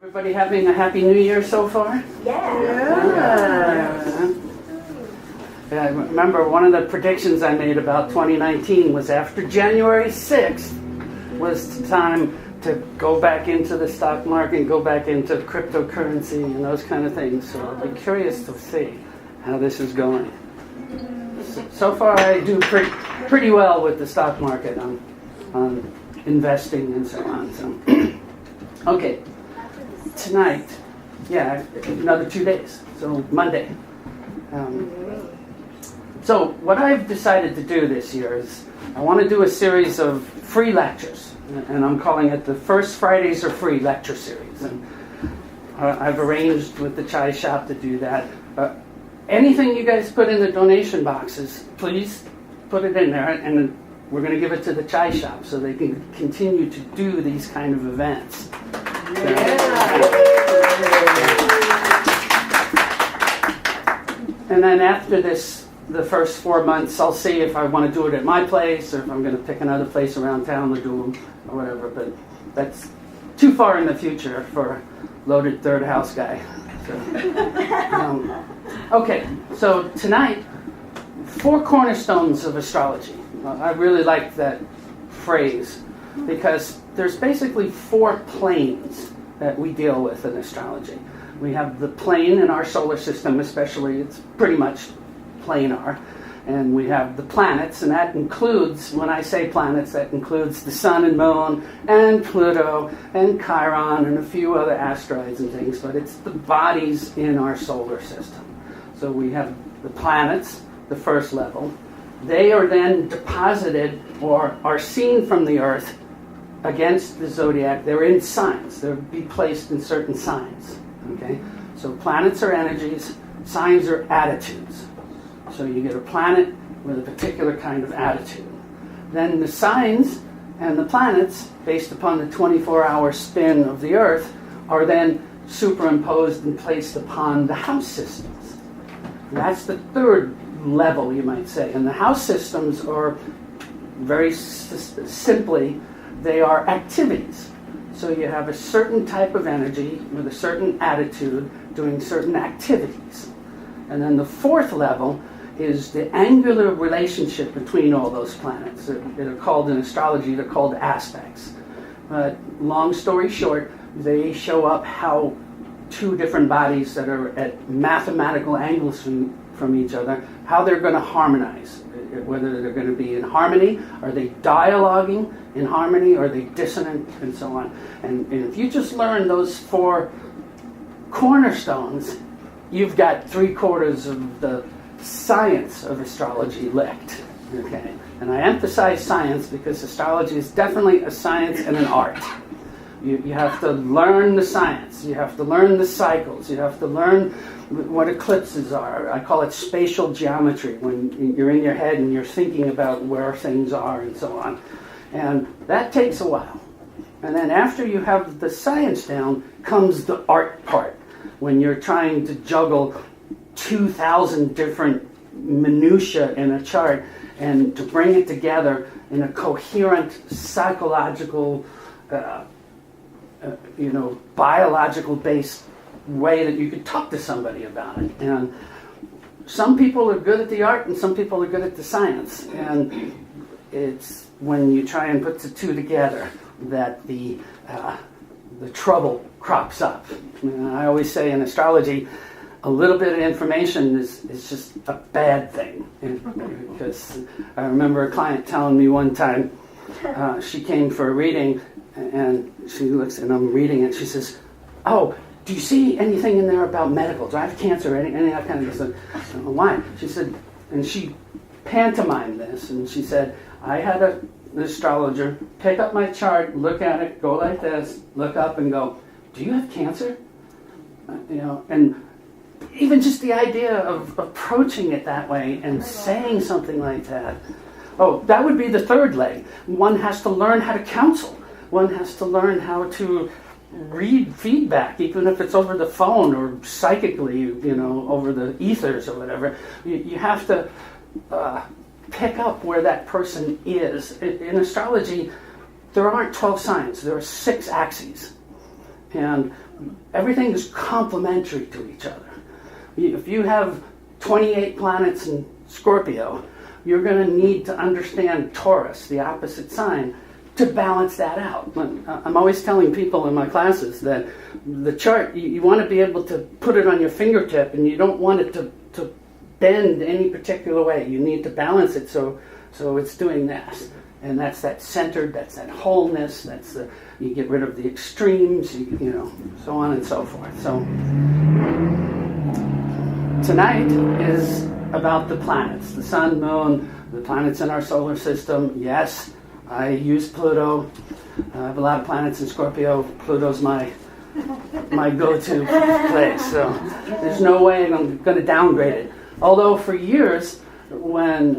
Everybody having a happy new year so far? Yeah. I remember one of the predictions I made about 2019 was after January 6th was the time to go back into the stock market and go back into cryptocurrency and those kind of things. So I'll be curious to see how this is going. So far I do pretty well with the stock market on investing and so on. So, okay. Tonight, another 2 days, so Monday. So what I've decided to do this year is I want to do a series of free lectures, and I'm calling it the First Fridays Are Free lecture series. And I've arranged with the chai shop to do that. Anything you guys put in the donation boxes, please put it in there, and we're going to give it to the chai shop so they can continue to do these kind of events. And then after this, the first 4 months, I'll see if I want to do it at my place or if I'm going to pick another place around town to do them or whatever. But that's too far in the future for a loaded third house guy. So, okay, so tonight, 4 cornerstones of astrology. I really like that phrase because there's basically 4 planes that we deal with in astrology. We have the plane in our solar system, especially, it's pretty much planar. And we have the planets, and that includes, when I say planets, that includes the sun and moon, and Pluto, and Chiron, and a few other asteroids and things, but it's the bodies in our solar system. So we have the planets, the first level. They are then deposited or are seen from the Earth against the zodiac. They're in signs. They'll be placed in certain signs. Okay? So planets are energies, signs are attitudes. So you get a planet with a particular kind of attitude. Then the signs and the planets, based upon the 24-hour spin of the Earth, are then superimposed and placed upon the house systems. And that's the third level, you might say. And the house systems are very simply, they are activities. So you have a certain type of energy with a certain attitude doing certain activities. And then the fourth level is the angular relationship between all those planets. They're called in astrology, they're called aspects. Long story short, they show up how 2 different bodies that are at mathematical angles from each other, how they're going to harmonize. Whether they're going to be in harmony, are they dialoguing in harmony, are they dissonant, and so on. And if you just learn those 4 cornerstones, you've got 3/4 of the science of astrology licked. Okay? And I emphasize science because astrology is definitely a science and an art. You have to learn the science. You have to learn the cycles. You have to learn what eclipses are. I call it spatial geometry, when you're in your head and you're thinking about where things are and so on. And that takes a while. And then after you have the science down comes the art part, when you're trying to juggle 2,000 different minutiae in a chart and to bring it together in a coherent psychological biological-based way that you could talk to somebody about it. And some people are good at the art and some people are good at the science. And it's when you try and put the 2 together that the trouble crops up. I always say in astrology, a little bit of information is just a bad thing. Because I remember a client telling me one time, she came for a reading, and she looks, and I'm reading it, she says, "Oh, do you see anything in there about medical? Do I have cancer?" Any of that kind of stuff. Why? She said, and she pantomimed this, and she said, "I had an astrologer pick up my chart, look at it, go like this, look up and go, 'Do you have cancer?'" And even just the idea of approaching it that way and saying something like that. Oh, that would be the third leg. One has to learn how to counsel. One has to learn how to read feedback, even if it's over the phone or psychically, over the ethers or whatever. You have to pick up where that person is. In astrology, there aren't 12 signs. There are 6 axes. And everything is complementary to each other. If you have 28 planets in Scorpio, you're going to need to understand Taurus, the opposite sign, to balance that out. I'm always telling people in my classes that the chart, you want to be able to put it on your fingertip, and you don't want it to bend any particular way. You need to balance it so it's doing this. And that's that centered, that's that wholeness, you get rid of the extremes, so on and so forth. So tonight is about the planets, the sun, moon, the planets in our solar system. Yes, I use Pluto. I have a lot of planets in Scorpio. Pluto's my go-to place. So there's no way I'm going to downgrade it. Although for years, when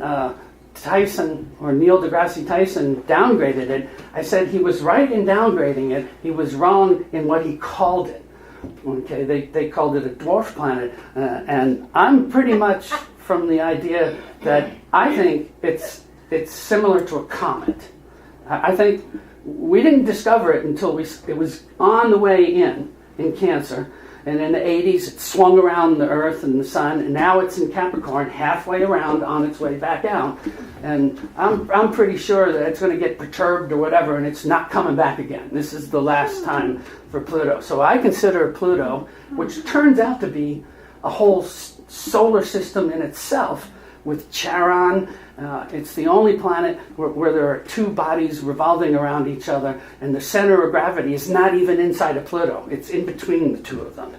Tyson, or Neil deGrasse Tyson, downgraded it, I said he was right in downgrading it. He was wrong in what he called it. Okay, they called it a dwarf planet, and I'm pretty much from the idea that I think it's similar to a comet. I think we didn't discover it until it was on the way in Cancer, and in the 80s it swung around the Earth and the Sun, and now it's in Capricorn, halfway around on its way back out. And I'm pretty sure that it's going to get perturbed or whatever, and it's not coming back again. This is the last time for Pluto. So I consider Pluto, which turns out to be a whole solar system in itself, with Charon. It's the only planet where there are two bodies revolving around each other, and the center of gravity is not even inside of Pluto. It's in between the two of them.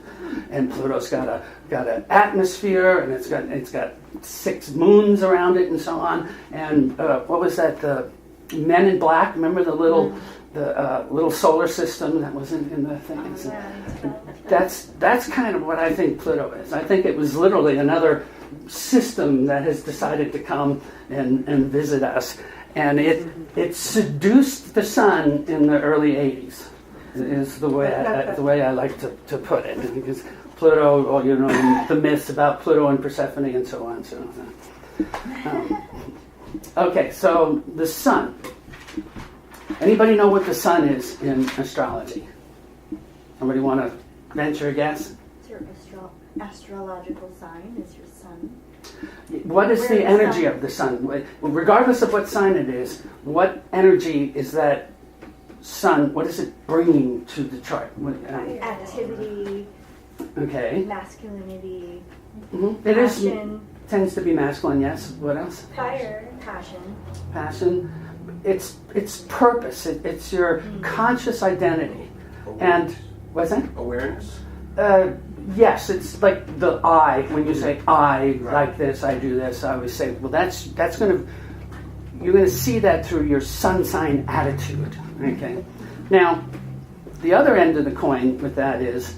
And Pluto's got an atmosphere, and it's got 6 moons around it, and so on. And what was that? The Men in Black. Remember the little solar system that was in the thing? That's kind of what I think Pluto is. I think it was literally another system that has decided to come and visit us, and it seduced the sun in the early 80s. Is the way I like to put it, because Pluto, the myths about Pluto and Persephone and so on. So, okay, so the sun. Anybody know what the sun is in astrology? Somebody want to venture a guess? It's your astrological sign is your sun. What is the energy of the sun? Regardless of what sign it is, what energy is that sun? What is it bringing to the chart? Activity. Okay. Masculinity. Mm-hmm. It tends to be masculine. Yes. What else? Fire. Passion. Passion. It's purpose. It's your conscious identity. Awareness. And what's that? Awareness. Yes, it's like the I. When you say I like this, I do this, I always say, well, that's you're going to see that through your sun sign attitude. Okay. Now, the other end of the coin with that is,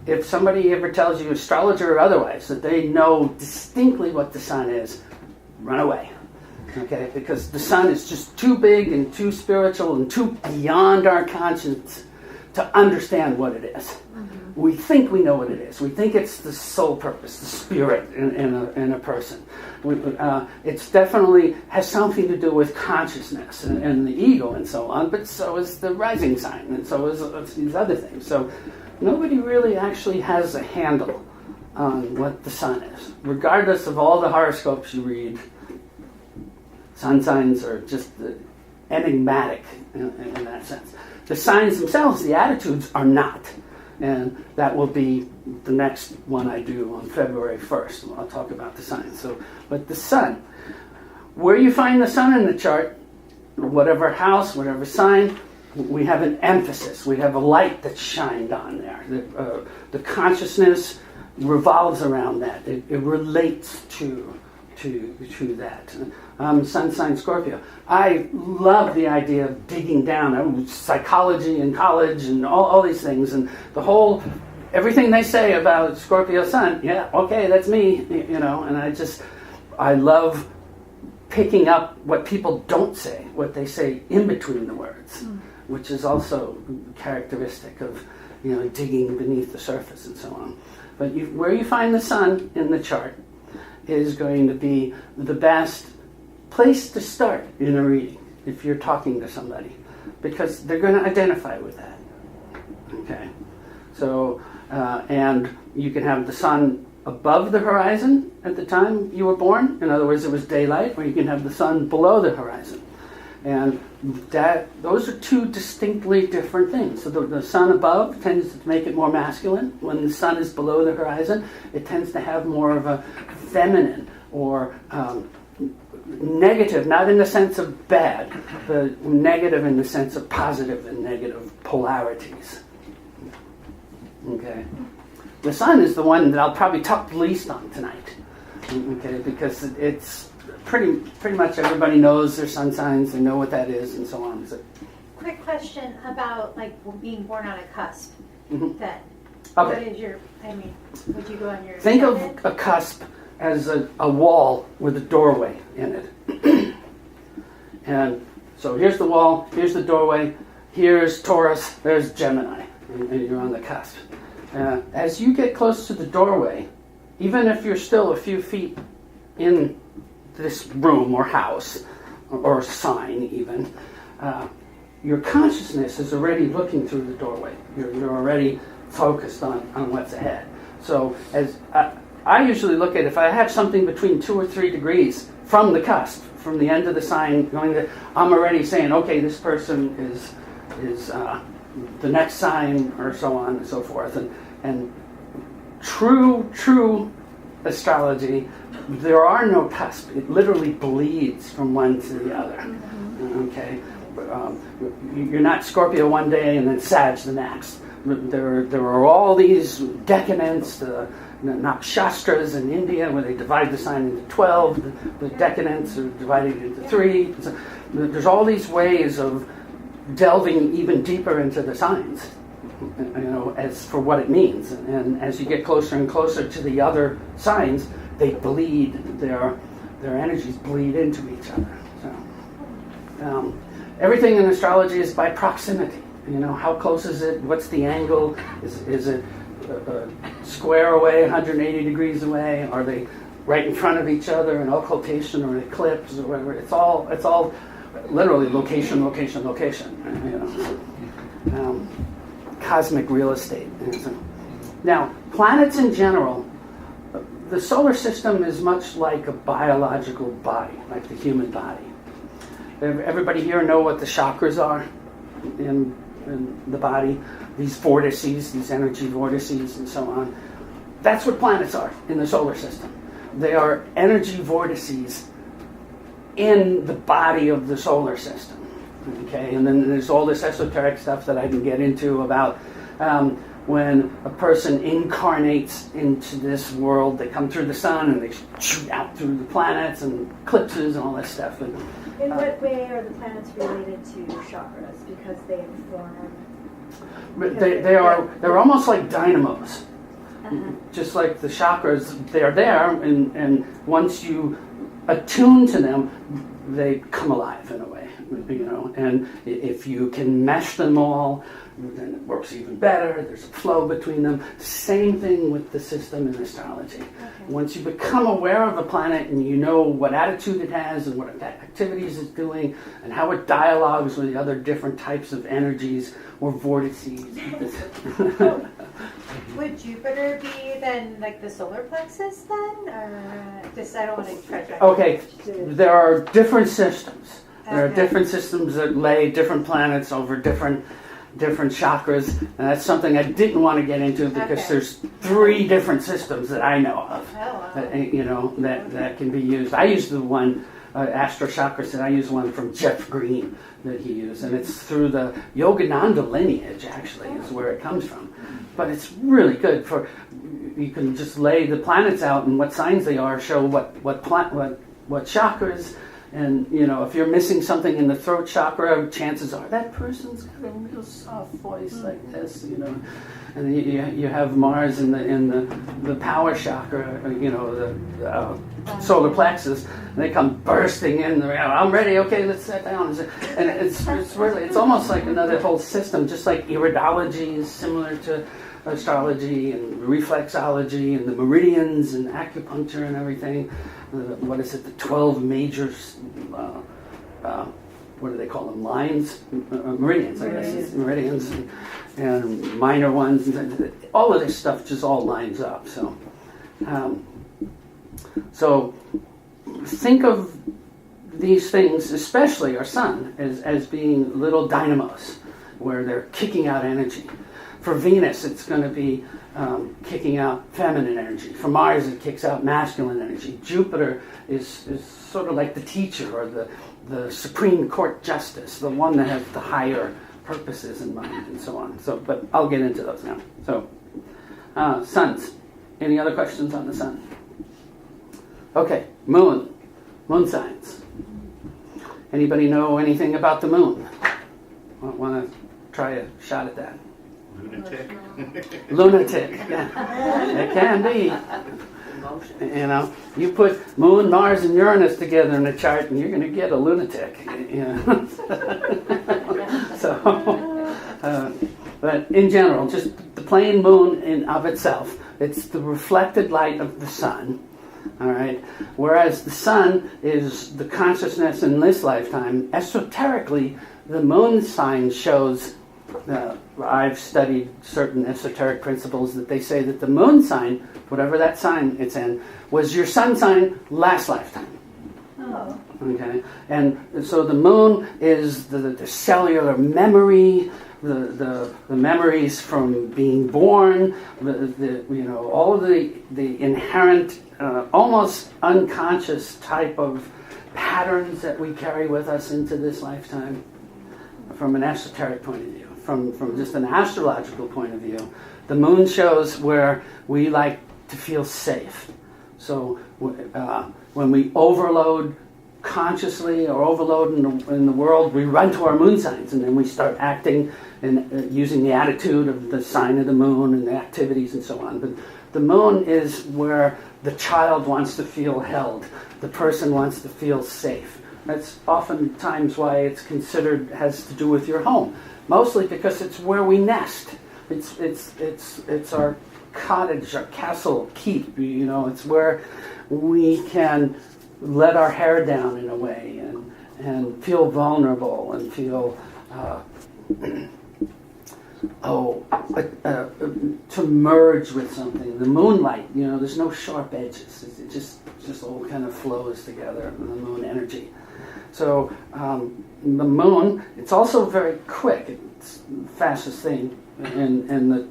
if somebody ever tells you, astrologer or otherwise, that they know distinctly what the sun is, run away. Okay, because the sun is just too big and too spiritual and too beyond our conscience to understand what it is. Mm-hmm. We think we know what it is. We think it's the soul purpose, the spirit in a person. It's definitely has something to do with consciousness and the ego and so on, but so is the rising sign, and so is these other things. So nobody really actually has a handle on what the sun is. Regardless of all the horoscopes you read, sun signs are just enigmatic in that sense. The signs themselves, the attitudes, are not. And that will be the next one I do on February 1st. I'll talk about the signs. But the sun, where you find the sun in the chart, whatever house, whatever sign, we have an emphasis. We have a light that's shined on there. The consciousness revolves around that. It relates to that. Sun sign Scorpio. I love the idea of digging down. I was psychology in college and all these things, and everything they say about Scorpio sun, yeah, okay, that's me, and I love picking up what people don't say, what they say in between the words, which is also characteristic of, digging beneath the surface and so on. But where you find the sun in the chart is going to be the best place to start in a reading if you're talking to somebody, because they're going to identify with that. Okay. So, and you can have the sun above the horizon at the time you were born. In other words, it was daylight, or you can have the sun below the horizon. And those are two distinctly different things. So the sun above tends to make it more masculine. When the sun is below the horizon, it tends to have more of a feminine or negative, not in the sense of bad, but negative in the sense of positive and negative polarities. Okay. The sun is the one that I'll probably talk least on tonight. Okay, because it's pretty much everybody knows their sun signs, they know what that is, and so on. So, quick question about like being born on a cusp. Then, okay. What is your? I mean, would you go on your? Think of a cusp as a wall with a doorway in it. And so here's the wall, here's the doorway, here's Taurus, there's Gemini, and you're on the cusp. As you get close to the doorway, even if you're still a few feet in this room or house, or sign even, your consciousness is already looking through the doorway. You're already focused on what's ahead. So as I usually look at, if I have something between 2 or 3 degrees from the cusp, from the end of the sign going to, I'm already saying, okay, this person is the next sign, or so on and so forth. And true astrology, there are no cusp. It literally bleeds from one to the other. Okay, you're not Scorpio one day and then Sag the next. There are all these decadents, Shastras in India, where they divide the sign into 12. The decadents are divided into 3. So there's all these ways of delving even deeper into the signs, as for what it means. And as you get closer and closer to the other signs, they bleed, their energies bleed into each other. So everything in astrology is by proximity. How close is it? What's the angle? Is it a square away, 180 degrees away? Are they right in front of each other, an occultation or an eclipse or whatever? It's all literally location. Cosmic real estate. Now, planets in general, the solar system is much like a biological body, like the human body. Everybody here know what the chakras are in the body? These vortices, these energy vortices, and so on. That's what planets are in the solar system. They are energy vortices in the body of the solar system. Okay, and then there's all this esoteric stuff that I can get into about when a person incarnates into this world, they come through the sun and they shoot out through the planets and eclipses and all this stuff. In what way are the planets related to chakras? Because they inform. They're almost like dynamos. Just like the chakras, they're there, and once you attune to them, they come alive in a way, and if you can mesh them all, then it works even better. There's a flow between them. Same thing with the system in astrology. Okay. Once you become aware of a planet and you know what attitude it has and what activities it's doing and how it dialogues with the other different types of energies or vortices. Would Jupiter be then like the solar plexus then? Or just, I don't want to try to... Okay, there are different systems. There are different systems that lay different planets over different chakras, and that's something I didn't want to get into because there's 3 different systems that I know of that can be used. I use the one, Astro Chakras, and I use one from Jeff Green that he used, and it's through the Yogananda lineage, actually, is where it comes from. But it's really good for, you can just lay the planets out and what signs they are, show what chakras. And, if you're missing something in the throat chakra, chances are that person's got a real soft voice like this, And you have Mars in the power chakra, the solar plexus, and they come bursting in. I'm ready. Okay, let's sit down. And it's almost like another whole system, just like iridology is similar to astrology and reflexology and the meridians and acupuncture and everything. The 12 major what do they call them, lines? Meridians, I guess. Meridians and minor ones. All of this stuff just all lines up. So think of these things, especially our sun, as being little dynamos where they're kicking out energy. For Venus, it's going to be kicking out feminine energy. For Mars, it kicks out masculine energy. Jupiter is sort of like the teacher or the Supreme Court justice, the one that has the higher purposes in mind and so on. So, but I'll get into those now. So, suns. Any other questions on the sun? Okay, moon signs. Anybody know anything about the moon? Want to try a shot at that? Lunatic, yeah. It can be. You know, you put Moon, Mars, and Uranus together in a chart, and you're going to get a lunatic. You know? But in general, just the plain moon in of itself, it's the reflected light of the sun. All right. Whereas the sun is the consciousness in this lifetime, esoterically, the moon sign shows. I've studied certain esoteric principles that they say that the moon sign, whatever that sign it's in, was your sun sign last lifetime. Oh. Okay, and so the moon is the cellular memory, the memories from being born, all of the inherent, almost unconscious type of patterns that we carry with us into this lifetime, from an esoteric point of view. From just an astrological point of view, the moon shows where we like to feel safe. So when we overload consciously or overload in the world, we run to our moon signs, and then we start acting and using the attitude of the sign of the moon and the activities and so on. But the moon is where the child wants to feel held, the person wants to feel safe. That's oftentimes why it's considered has to do with your home. Mostly because it's where we nest. It's our cottage, our castle, keep. It's where we can let our hair down in a way and feel vulnerable and feel to merge with something. The moonlight, there's no sharp edges. It just all kind of flows together. The moon energy. So the moon, it's also very quick. It's the fastest thing in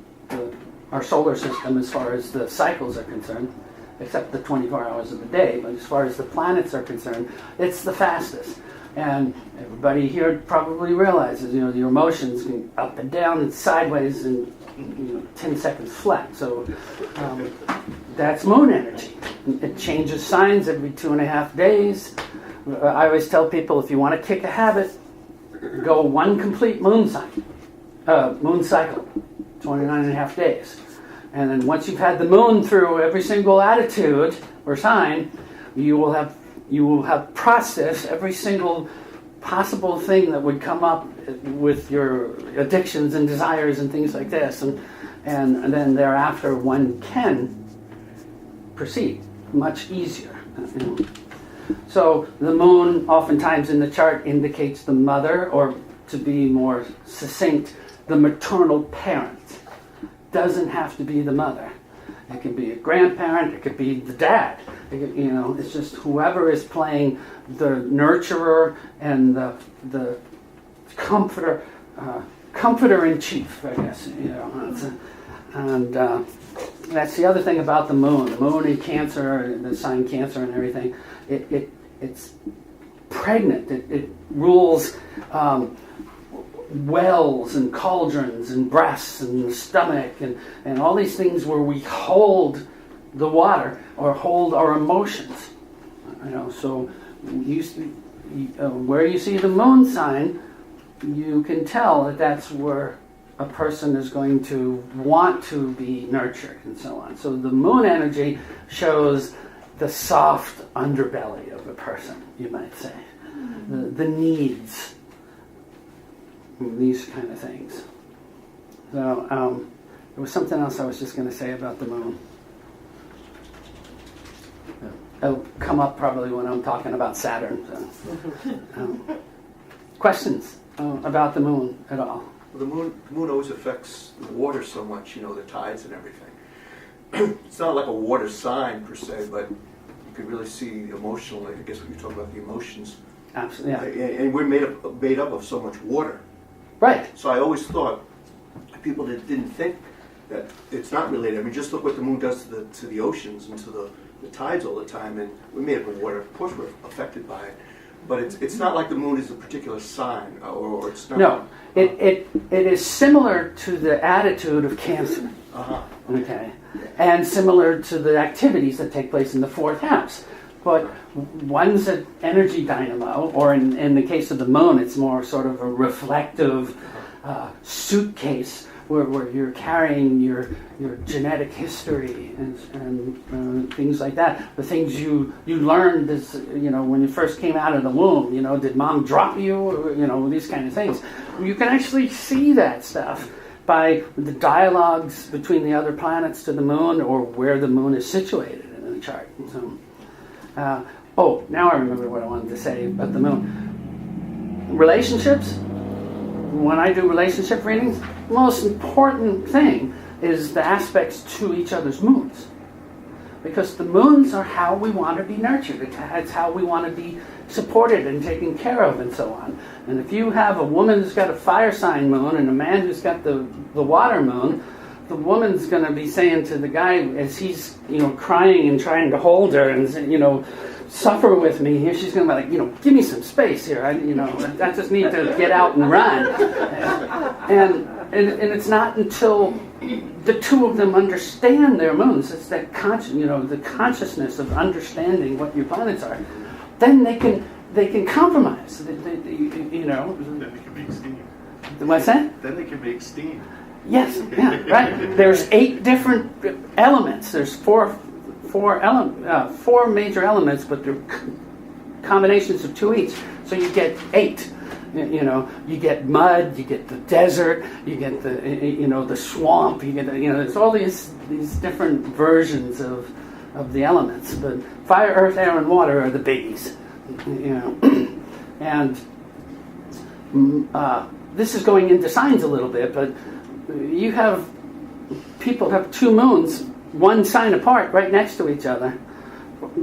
our solar system as far as the cycles are concerned, except the 24 hours of the day. But as far as the planets are concerned, it's the fastest. And everybody here probably realizes, your emotions can up and down and sideways in 10 seconds flat. So that's moon energy. It changes signs every 2.5 days. I always tell people, if you want to kick a habit, go one complete moon cycle, 29.5 days. And then once you've had the moon through every single attitude or sign, you will have processed every single possible thing that would come up with your addictions and desires and things like this. And then thereafter, one can proceed much easier. So the moon oftentimes in the chart indicates the mother, or to be more succinct, the maternal parent. Doesn't have to be the mother. It can be a grandparent, it could be the dad. It's just whoever is playing the nurturer and the comforter in chief, I guess. And that's the other thing about the moon. The moon in Cancer, the sign Cancer and everything, it's pregnant. It rules wells and cauldrons and breasts and the stomach and all these things where we hold the water or hold our emotions. So where you see the moon sign, you can tell that that's where a person is going to want to be nurtured and so on. So the moon energy shows the soft underbelly of a person, you might say. The needs, these kind of things. So there was something else I was just going to say about the moon. It'll come up probably when I'm talking about Saturn. So. questions about the moon at all? Well, the moon always affects the water so much, the tides and everything. It's not like a water sign per se, but you can really see emotionally, I guess what you're talking about, the emotions. Absolutely, yeah. And we're made up of so much water. Right. So I always thought people that didn't think that it's not related. I mean, just look what the moon does to the oceans and to the tides all the time, and we're made up of water. Of course, we're affected by it, but it's not like the moon is a particular sign, or it's not. No, it is similar to the attitude of Cancer. Okay, and similar to the activities that take place in the fourth house. But one's an energy dynamo, or in the case of the moon, it's more sort of a reflective suitcase where you're carrying your genetic history and things like that. The things you learned as, when you first came out of the womb, did mom drop you? Or, these kind of things. You can actually see that stuff by the dialogues between the other planets to the moon, or where the moon is situated in the chart. So, now I remember what I wanted to say about the moon. Relationships. When I do relationship readings, the most important thing is the aspects to each other's moons. Because the moons are how we want to be nurtured. It's how we want to be supported and taken care of and so on. And if you have a woman who's got a fire sign moon and a man who's got the water moon, the woman's going to be saying to the guy as he's crying and trying to hold her and suffer with me here, she's going to be like, give me some space here. I just need to get out and run. And it's not until the two of them understand their moons, it's that the consciousness of understanding what your planets are, then they can compromise. Then they can make steam. What's that? Then they can make steam. Yes, yeah, right. There's 8 different elements. There's four major elements, but they're combinations of 2 each. So you get 8. You get mud, you get the desert, you get the swamp, you get there's all these different versions of the elements. But fire, earth, air, and water are the biggies. And this is going into signs a little bit, but people have 2 moons, one sign apart, right next to each other.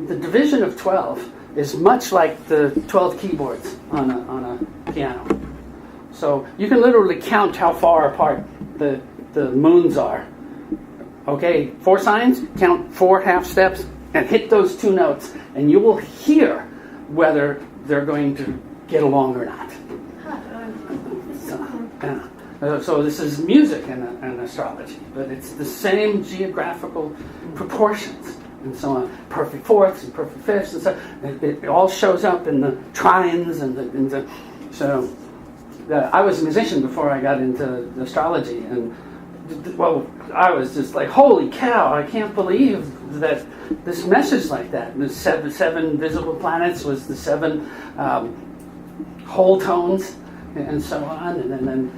The division of 12 is much like the 12 keyboards on a piano. So you can literally count how far apart the moons are. Okay, 4 signs, count 4 half steps, and hit those 2 notes, and you will hear whether they're going to get along or not. So this is music and astrology, but it's the same geographical proportions and so on. Perfect fourths and perfect fifths, and so it all shows up in the trines so I was a musician before I got into astrology, and I was just like, holy cow! I can't believe that this message like that. The seven visible planets was the 7 whole tones and so on, and then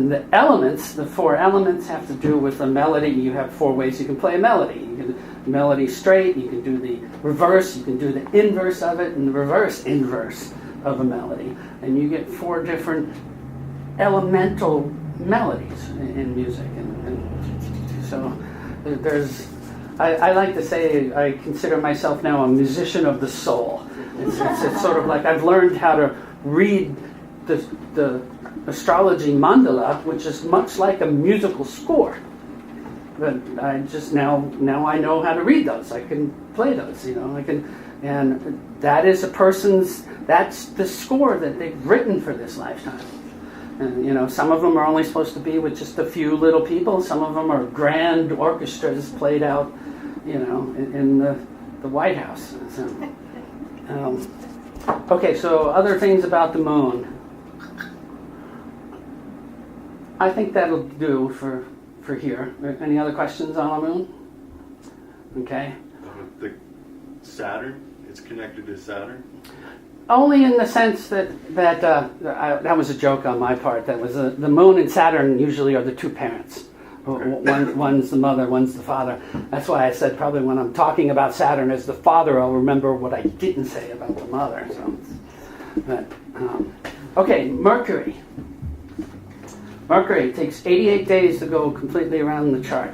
the elements, the 4 elements, have to do with a melody. You have 4 ways you can play a melody. You can melody straight, you can do the reverse, you can do the inverse of it, and the reverse inverse of a melody. And you get 4 different elemental melodies in music. And so there's, I like to say, I consider myself now a musician of the soul. It's sort of like I've learned how to read the astrology mandala, which is much like a musical score. But I just now I know how to read those. I can play those, and that is that's the score that they've written for this lifetime. And some of them are only supposed to be with just a few little people. Some of them are grand orchestras played out, in the White House. So, okay, so other things about the moon. I think that'll do for here. Any other questions on the moon? Okay. The Saturn, it's connected to Saturn? Only in the sense that was a joke on my part. That was the moon and Saturn usually are the 2 parents. One's the mother, one's the father. That's why I said probably when I'm talking about Saturn as the father, I'll remember what I didn't say about the mother. So, But, okay, Mercury. Mercury takes 88 days to go completely around the chart.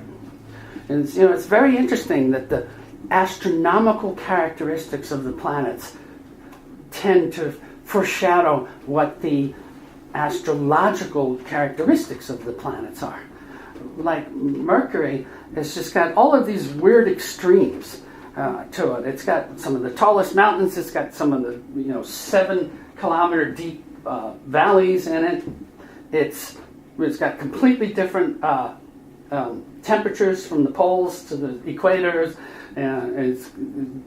And it's very interesting that the astronomical characteristics of the planets tend to foreshadow what the astrological characteristics of the planets are. Like Mercury has just got all of these weird extremes to it. It's got some of the tallest mountains. It's got some of the 7-kilometer deep valleys in it. It's got completely different temperatures from the poles to the equators, and it's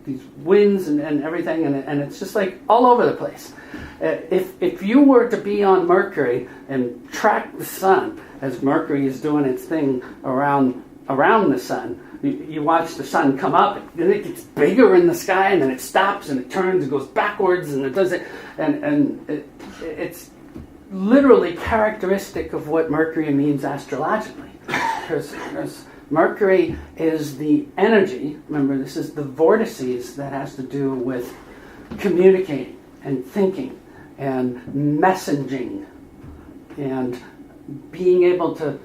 these winds and everything, and it's just like all over the place. If you were to be on Mercury and track the sun as Mercury is doing its thing around the sun, you watch the sun come up, and it gets bigger in the sky, and then it stops, and it turns, and goes backwards, and it does it, and it's literally characteristic of what Mercury means astrologically. Because Mercury is the energy, remember this is the vortices that has to do with communicating and thinking and messaging and being able to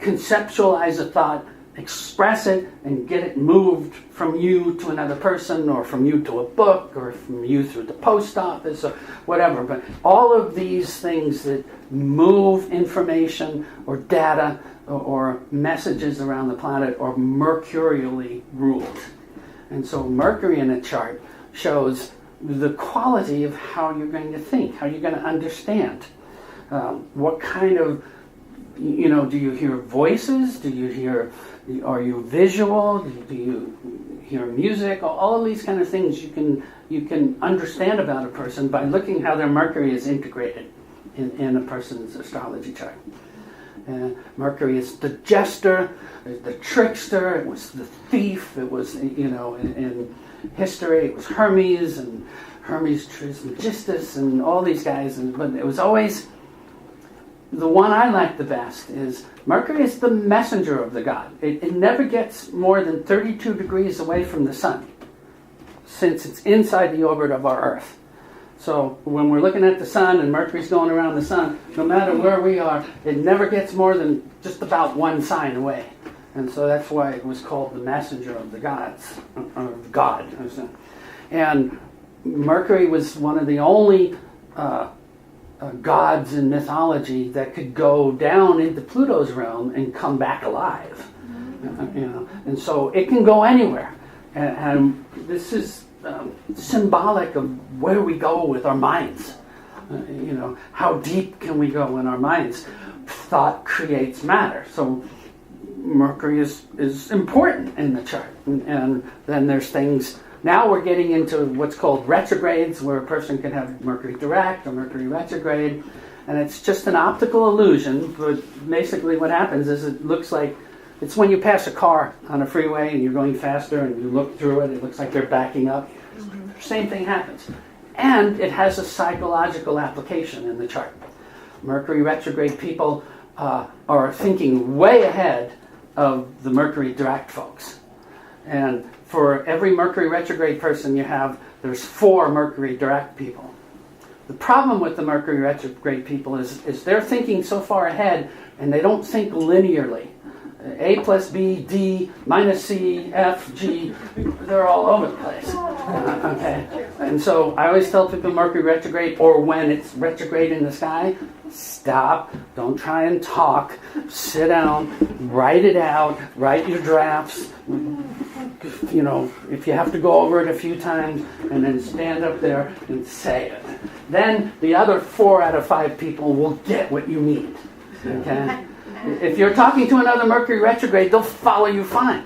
conceptualize a thought, express it, and get it moved from you to another person, or from you to a book, or from you through the post office, or whatever. But all of these things that move information or data or messages around the planet are mercurially ruled. And so Mercury in a chart shows the quality of how you're going to think, how you're going to understand. What kind of, do you hear voices? Are you visual? Do you hear music? All of these kind of things you can understand about a person by looking how their Mercury is integrated in a person's astrology chart. Mercury is the jester, the trickster, it was the thief, it was, in history it was Hermes and Hermes Trismegistus and all these guys, but it was always, the one I like the best is Mercury is the messenger of the god. It never gets more than 32 degrees away from the sun, since it's inside the orbit of our Earth. So when we're looking at the sun and Mercury's going around the sun, no matter where we are, it never gets more than just about one sign away. And so that's why it was called the messenger of the gods, or God. And Mercury was one of the only gods in mythology that could go down into Pluto's realm and come back alive. And so it can go anywhere. And this is symbolic of where we go with our minds. How deep can we go in our minds? Thought creates matter. So Mercury is important in the chart. And then there's things, now we're getting into what's called retrogrades, where a person can have Mercury direct or Mercury retrograde. And it's just an optical illusion, but basically what happens is it looks like, it's when you pass a car on a freeway and you're going faster and you look through it, it looks like they're backing up. Mm-hmm. Same thing happens. And it has a psychological application in the chart. Mercury retrograde people are thinking way ahead of the Mercury direct folks. And for every Mercury retrograde person there's 4 Mercury direct people. The problem with the Mercury retrograde people is they're thinking so far ahead and they don't think linearly. A plus B, D, minus C, F, G, they're all over the place. Okay? And so I always tell people Mercury retrograde, or when it's retrograde in the sky, stop, don't try and talk, sit down, write it out, write your drafts. If you have to go over it a few times, and then stand up there and say it. Then the other 4 out of 5 people will get what you need. Okay? If you're talking to another Mercury retrograde, they'll follow you fine.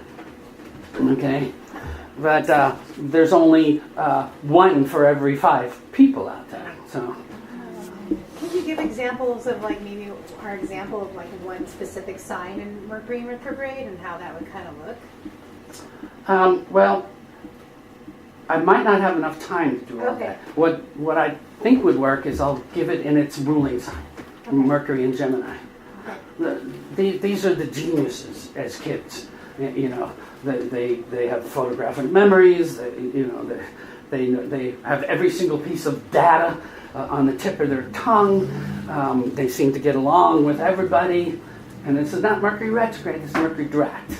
Okay? But there's only 1 for every 5 people out there. So, can you give examples of maybe our example of one specific sign in Mercury retrograde and how that would kind of look? Well, I might not have enough time to do all that. What I think would work is I'll give it in its ruling sign, Mercury and Gemini. These are the geniuses as kids. They have photographic memories. They have every single piece of data on the tip of their tongue. They seem to get along with everybody. And this is not Mercury retrograde, this is Mercury direct.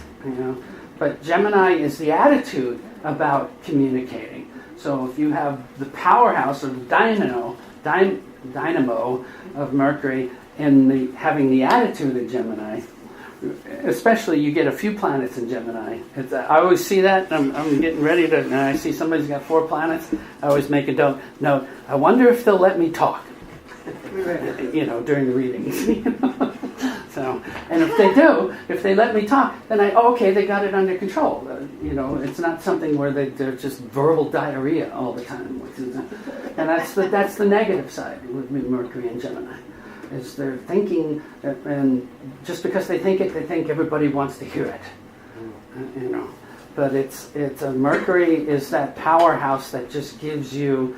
But Gemini is the attitude about communicating. So if you have the powerhouse or dynamo of Mercury in having the attitude of Gemini, especially you get a few planets in Gemini. I always see that. I'm getting ready to, and I see somebody's got 4 planets. I always make a note. I wonder if they'll let me talk. During the readings. So, and if they do, if they let me talk, then okay, they got it under control. It's not something where they're just verbal diarrhea all the time. And that's the negative side with Mercury and Gemini. Is they're thinking, and just because they think it, they think everybody wants to hear it. But it's Mercury is that powerhouse that just gives you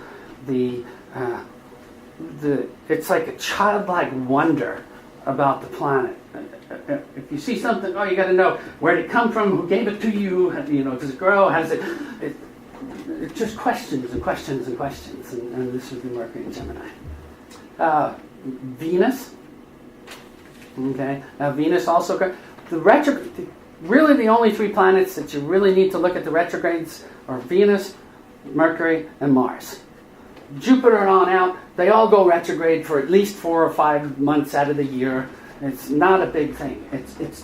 it's like a childlike wonder about the planet. If you see something, you got to know where did it come from, who gave it to you, does it grow, how does it just questions and questions and questions, and this would be Mercury and Gemini. Venus. Okay. Now Venus also really the only 3 planets that you really need to look at the retrogrades are Venus, Mercury, and Mars. Jupiter on out, they all go retrograde for at least 4 or 5 months out of the year. It's not a big thing. It's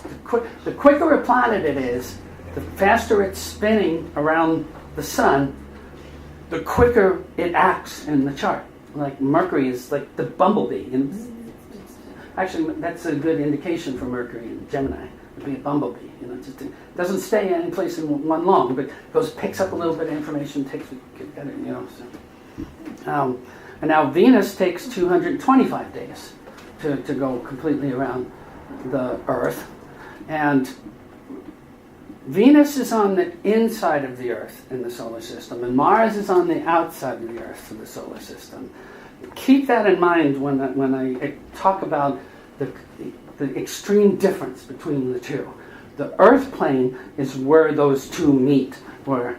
the quicker a planet it is, the faster it's spinning around the sun, the quicker it acts in the chart. Like Mercury is like the bumblebee. And actually, that's a good indication for Mercury and Gemini. It'd be a bumblebee. It doesn't stay any place in one long, but picks up a little bit of information, and now Venus takes 225 days to go completely around the Earth. And Venus is on the inside of the Earth in the solar system, and Mars is on the outside of the Earth of the solar system. Keep that in mind when I talk about the extreme difference between the two. The Earth plane is where those two meet, where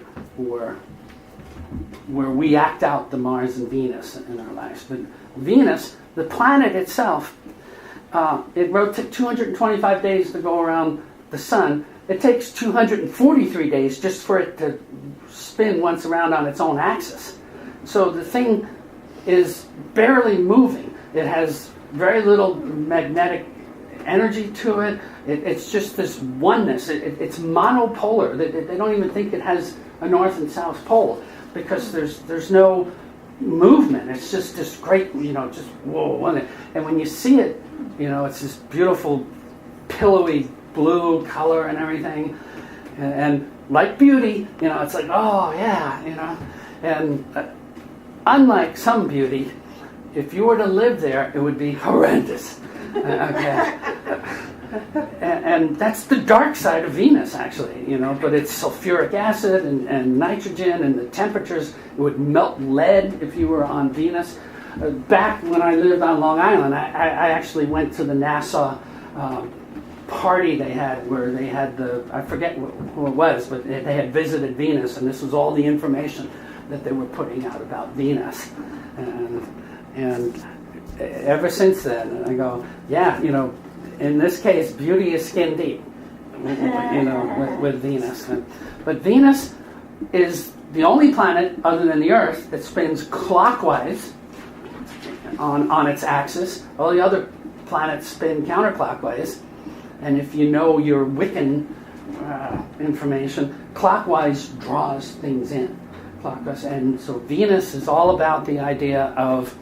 we act out the Mars and Venus in our lives. But Venus, the planet itself, it rotates 225 days to go around the sun. It takes 243 days just for it to spin once around on its own axis. So the thing is barely moving. It has very little magnetic energy to it. It's just this oneness. It's monopolar. They don't even think it has a north and south pole because there's no movement. It's just this great, just whoa. And when you see it, it's this beautiful, pillowy blue color and everything. And like beauty, it's like, oh yeah, And unlike some beauty, if you were to live there, it would be horrendous. Okay. And that's the dark side of Venus, actually, but it's sulfuric acid and nitrogen, and the temperatures, it would melt lead if you were on Venus. Back when I lived on Long Island, I actually went to the NASA party they had where they had I forget who it was, but they had visited Venus, and this was all the information that they were putting out about Venus. And ever since then, I go, yeah, in this case, beauty is skin deep, with Venus. But Venus is the only planet other than the Earth that spins clockwise on its axis. All the other planets spin counterclockwise. And if you know your Wiccan information, clockwise draws things in. Clockwise. And so Venus is all about the idea of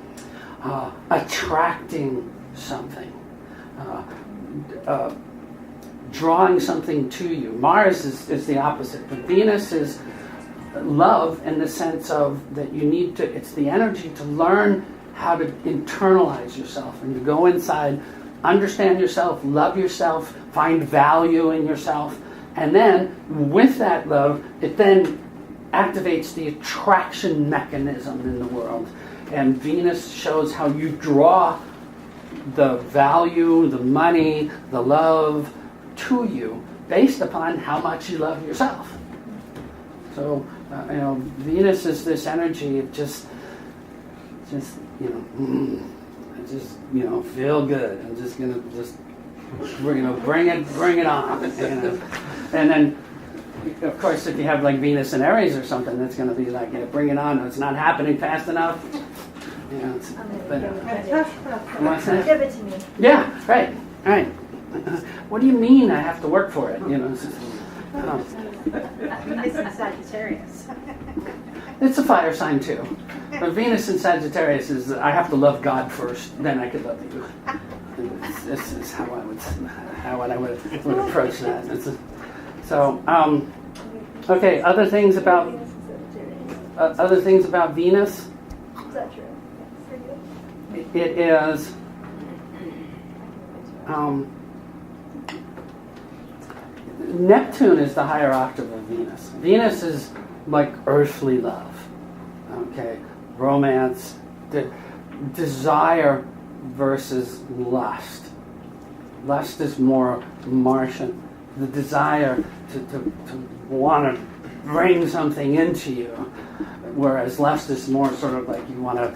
attracting something. Drawing something to you. Mars is the opposite, but Venus is love in the sense of that you need to, it's the energy to learn how to internalize yourself and to go inside, understand yourself, love yourself, find value in yourself, and then with that love, it then activates the attraction mechanism in the world. And Venus shows how you draw the value, the money, the love to you based upon how much you love yourself. So, Venus is this energy of just just, I just, feel good. I'm just gonna bring it on. And then, of course, if you have like Venus and Aries or something, it's gonna be like, bring it on. It's not happening fast enough. It's, I'm but, gonna give it to me. yeah, right. What do you mean I have to work for it? Venus and Sagittarius. It's a fire sign too. But Venus in Sagittarius is I have to love God first, then I could love you. This is how I would approach that. Okay. Other things about Venus. Is that true? Yes, It is. Neptune is the higher octave of Venus. Venus is like earthly love. Okay, romance, desire versus lust. Lust is more Martian. The desire to want to bring something into you, whereas lust is more sort of like you want to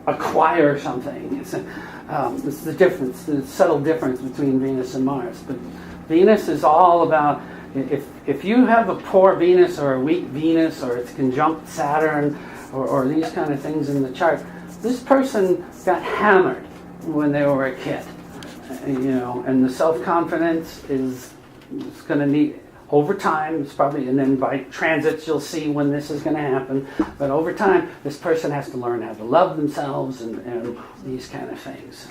acquire something. It's the difference, the subtle difference between Venus and Mars. But Venus is all about, if you have a poor Venus or a weak Venus or it's conjunct Saturn or these kind of things in the chart, this person got hammered when they were a kid. And the self-confidence is going to need, over time, it's probably, and then by transits you'll see when this is going to happen, but over time this person has to learn how to love themselves and these kind of things.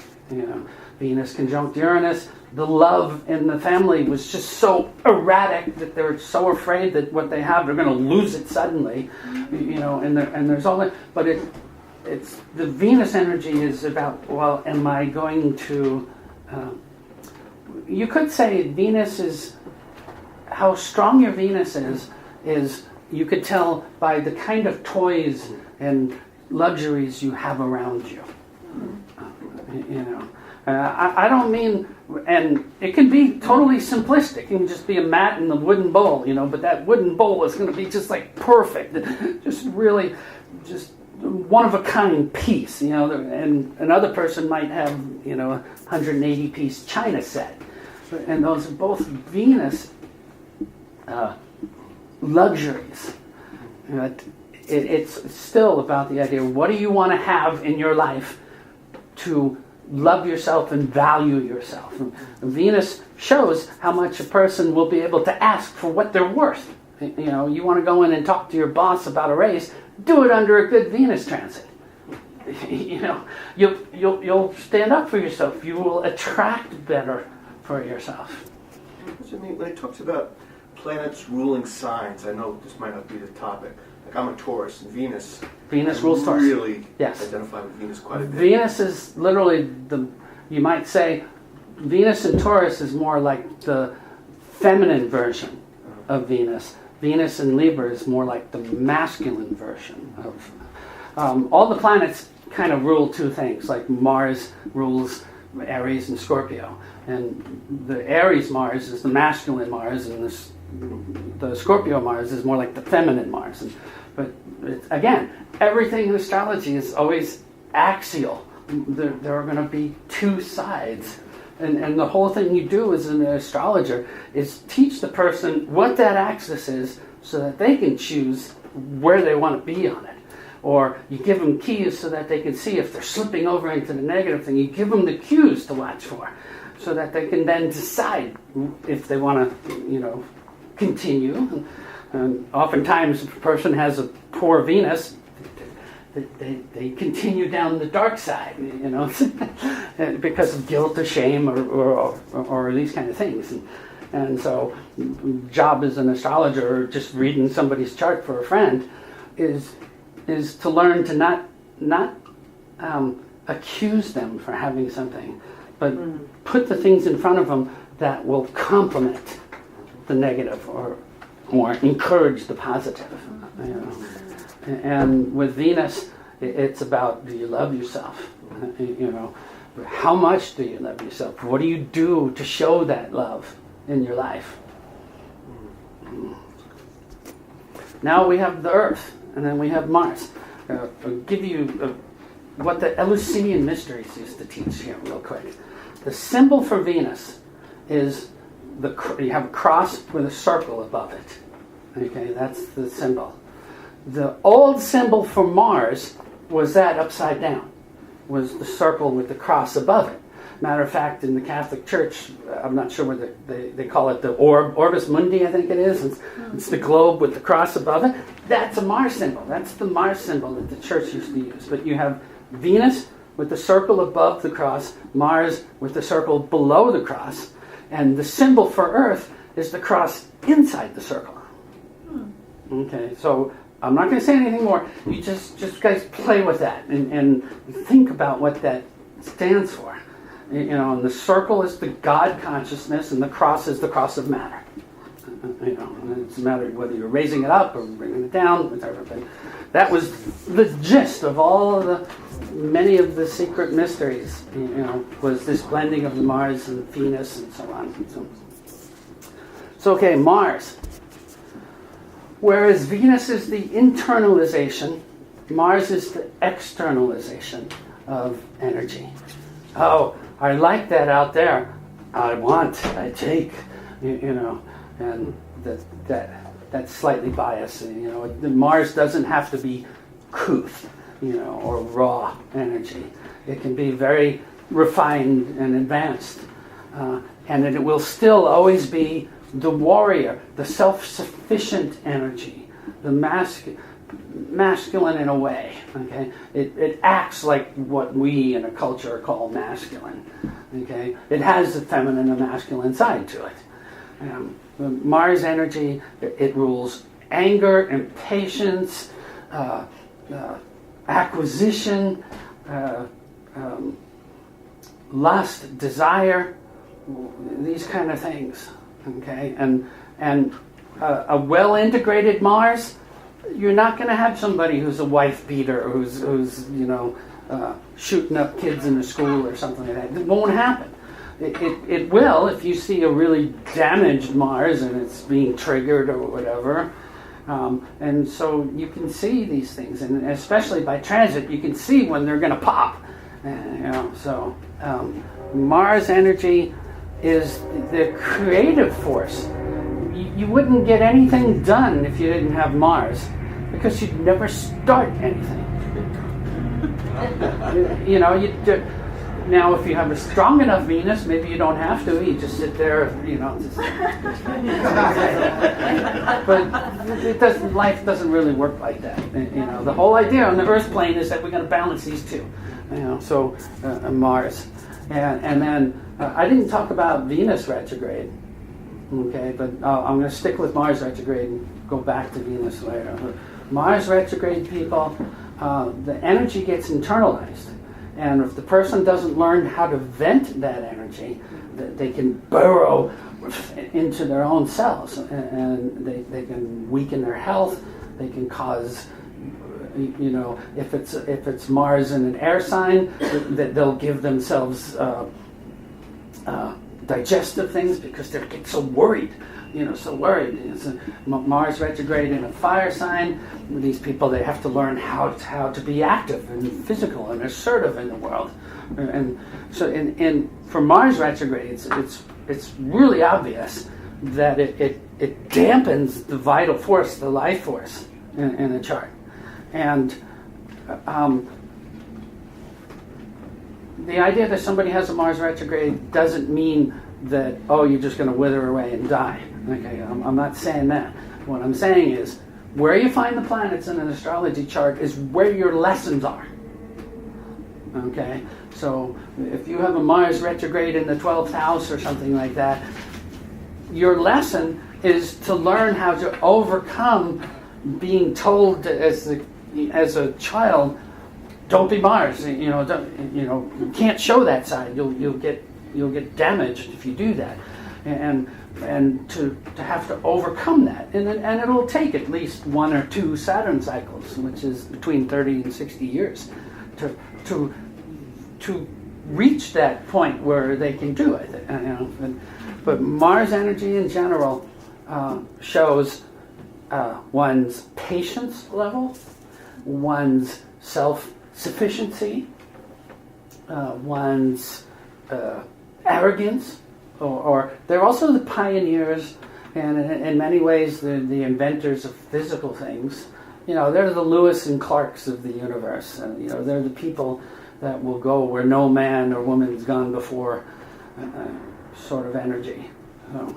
Venus conjunct Uranus, the love in the family was just so erratic that they're so afraid that what they have, they're going to lose it suddenly. And there's all that, but it's the Venus energy is about, well, am I going to, you could say Venus is, how strong your Venus is you could tell by the kind of toys and luxuries you have around you. I don't mean, and it can be totally simplistic. It can just be a mat and a wooden bowl, but that wooden bowl is going to be just like perfect, just really, just one of a kind piece, and another person might have, 180 piece china set, and those are both Venus luxuries. It's still about the idea, what do you want to have in your life to love yourself and value yourself? And Venus shows how much a person will be able to ask for what they're worth. You want to go in and talk to your boss about a raise, do it under a good Venus transit. You'll stand up for yourself. You will attract better for yourself. When it talks about planets ruling signs, I know this might not be the topic. Like I'm a Taurus, and Venus rules Taurus. Really yes. Identify with Venus quite a bit. Venus is literally you might say, Venus and Taurus is more like the feminine version of Venus. Venus in Libra is more like the masculine version of. All the planets kind of rule two things, like Mars rules Aries and Scorpio. And the Aries Mars is the masculine Mars, and the Scorpio Mars is more like the feminine Mars. But again, everything in astrology is always axial. There are going to be two sides. And the whole thing you do as an astrologer is teach the person what that axis is so that they can choose where they want to be on it. Or you give them keys so that they can see if they're slipping over into the negative thing. You give them the cues to watch for so that they can then decide if they want to, continue. And oftentimes if a person has a poor Venus, they continue down the dark side, because of guilt or shame or these kind of things. And so job as an astrologer or just reading somebody's chart for a friend is to learn to not accuse them for having something, but put the things in front of them that will complement the negative or encourage the positive. And with Venus, it's about, do you love yourself? How much do you love yourself? What do you do to show that love in your life? Now we have the Earth, and then we have Mars. give you what the Eleusinian mysteries used to teach here real quick. The symbol for Venus is you have a cross with a circle above it. Okay, that's the symbol. The old symbol for Mars was that upside down, was the circle with the cross above it. Matter of fact, in the Catholic Church, I'm not sure whether they call it the Orbis Mundi, I think it is. It's the globe with the cross above it. That's a Mars symbol. That's the Mars symbol that the Church used to use. But you have Venus with the circle above the cross, Mars with the circle below the cross, and the symbol for Earth is the cross inside the circle. Okay, so I'm not going to say anything more. You just guys play with that and think about what that stands for. And the circle is the God consciousness, and the cross is the cross of matter. And it's a matter of whether you're raising it up or bringing it down, whatever. But that was the gist of all of many of the secret mysteries. Was this blending of the Mars and Venus and so on. So okay, Mars. Whereas Venus is the internalization, Mars is the externalization of energy. Oh, I like that out there. I want, I take, and that's slightly biased. Mars doesn't have to be couth, or raw energy. It can be very refined and advanced, and it will still always be the warrior, the self-sufficient energy, the masculine in a way. Okay, it acts like what we in a culture call masculine. Okay, it has a feminine and masculine side to it. The Mars energy, it rules anger, impatience, acquisition, lust, desire, these kind of things. Okay, and a well-integrated Mars, you're not going to have somebody who's a wife beater, who's shooting up kids in the school or something like that. It won't happen. It will if you see a really damaged Mars and it's being triggered or whatever. And so you can see these things, and especially by transit, you can see when they're going to pop. So Mars energy is the creative force. You wouldn't get anything done if you didn't have Mars, because you'd never start anything. Now if you have a strong enough Venus, maybe you don't have to. You just sit there, But life doesn't really work like that. The whole idea on the Earth plane is that we're going to balance these two. Mars, and then I didn't talk about Venus retrograde. Okay, but I'm going to stick with Mars retrograde and go back to Venus later. But Mars retrograde people, the energy gets internalized. And if the person doesn't learn how to vent that energy, they can burrow into their own cells, and they can weaken their health. They can cause, if it's Mars in an air sign, that they'll give themselves digestive things because they get so worried. It's a Mars retrograde in a fire sign. These people, they have to learn how to be active and physical and assertive in the world. And so, for Mars retrograde, it's really obvious that it dampens the vital force, the life force in the chart. And the idea that somebody has a Mars retrograde doesn't mean that, you're just going to wither away and die. Okay, I'm not saying that. What I'm saying is, where you find the planets in an astrology chart is where your lessons are. Okay, so if you have a Mars retrograde in the 12th house or something like that, your lesson is to learn how to overcome being told as a child, don't be Mars. You can't show that side. You'll get damaged if you do that, and to have to overcome that, and it'll take at least 1 or 2 Saturn cycles, which is between 30 and 60 years, to reach that point where they can do it. But Mars energy in general shows one's patience level, one's self-sufficiency, one's arrogance, or they're also the pioneers, and in many ways the inventors of physical things. They're the Lewis and Clarks of the universe. They're the people that will go where no man or woman's gone before, sort of energy. So,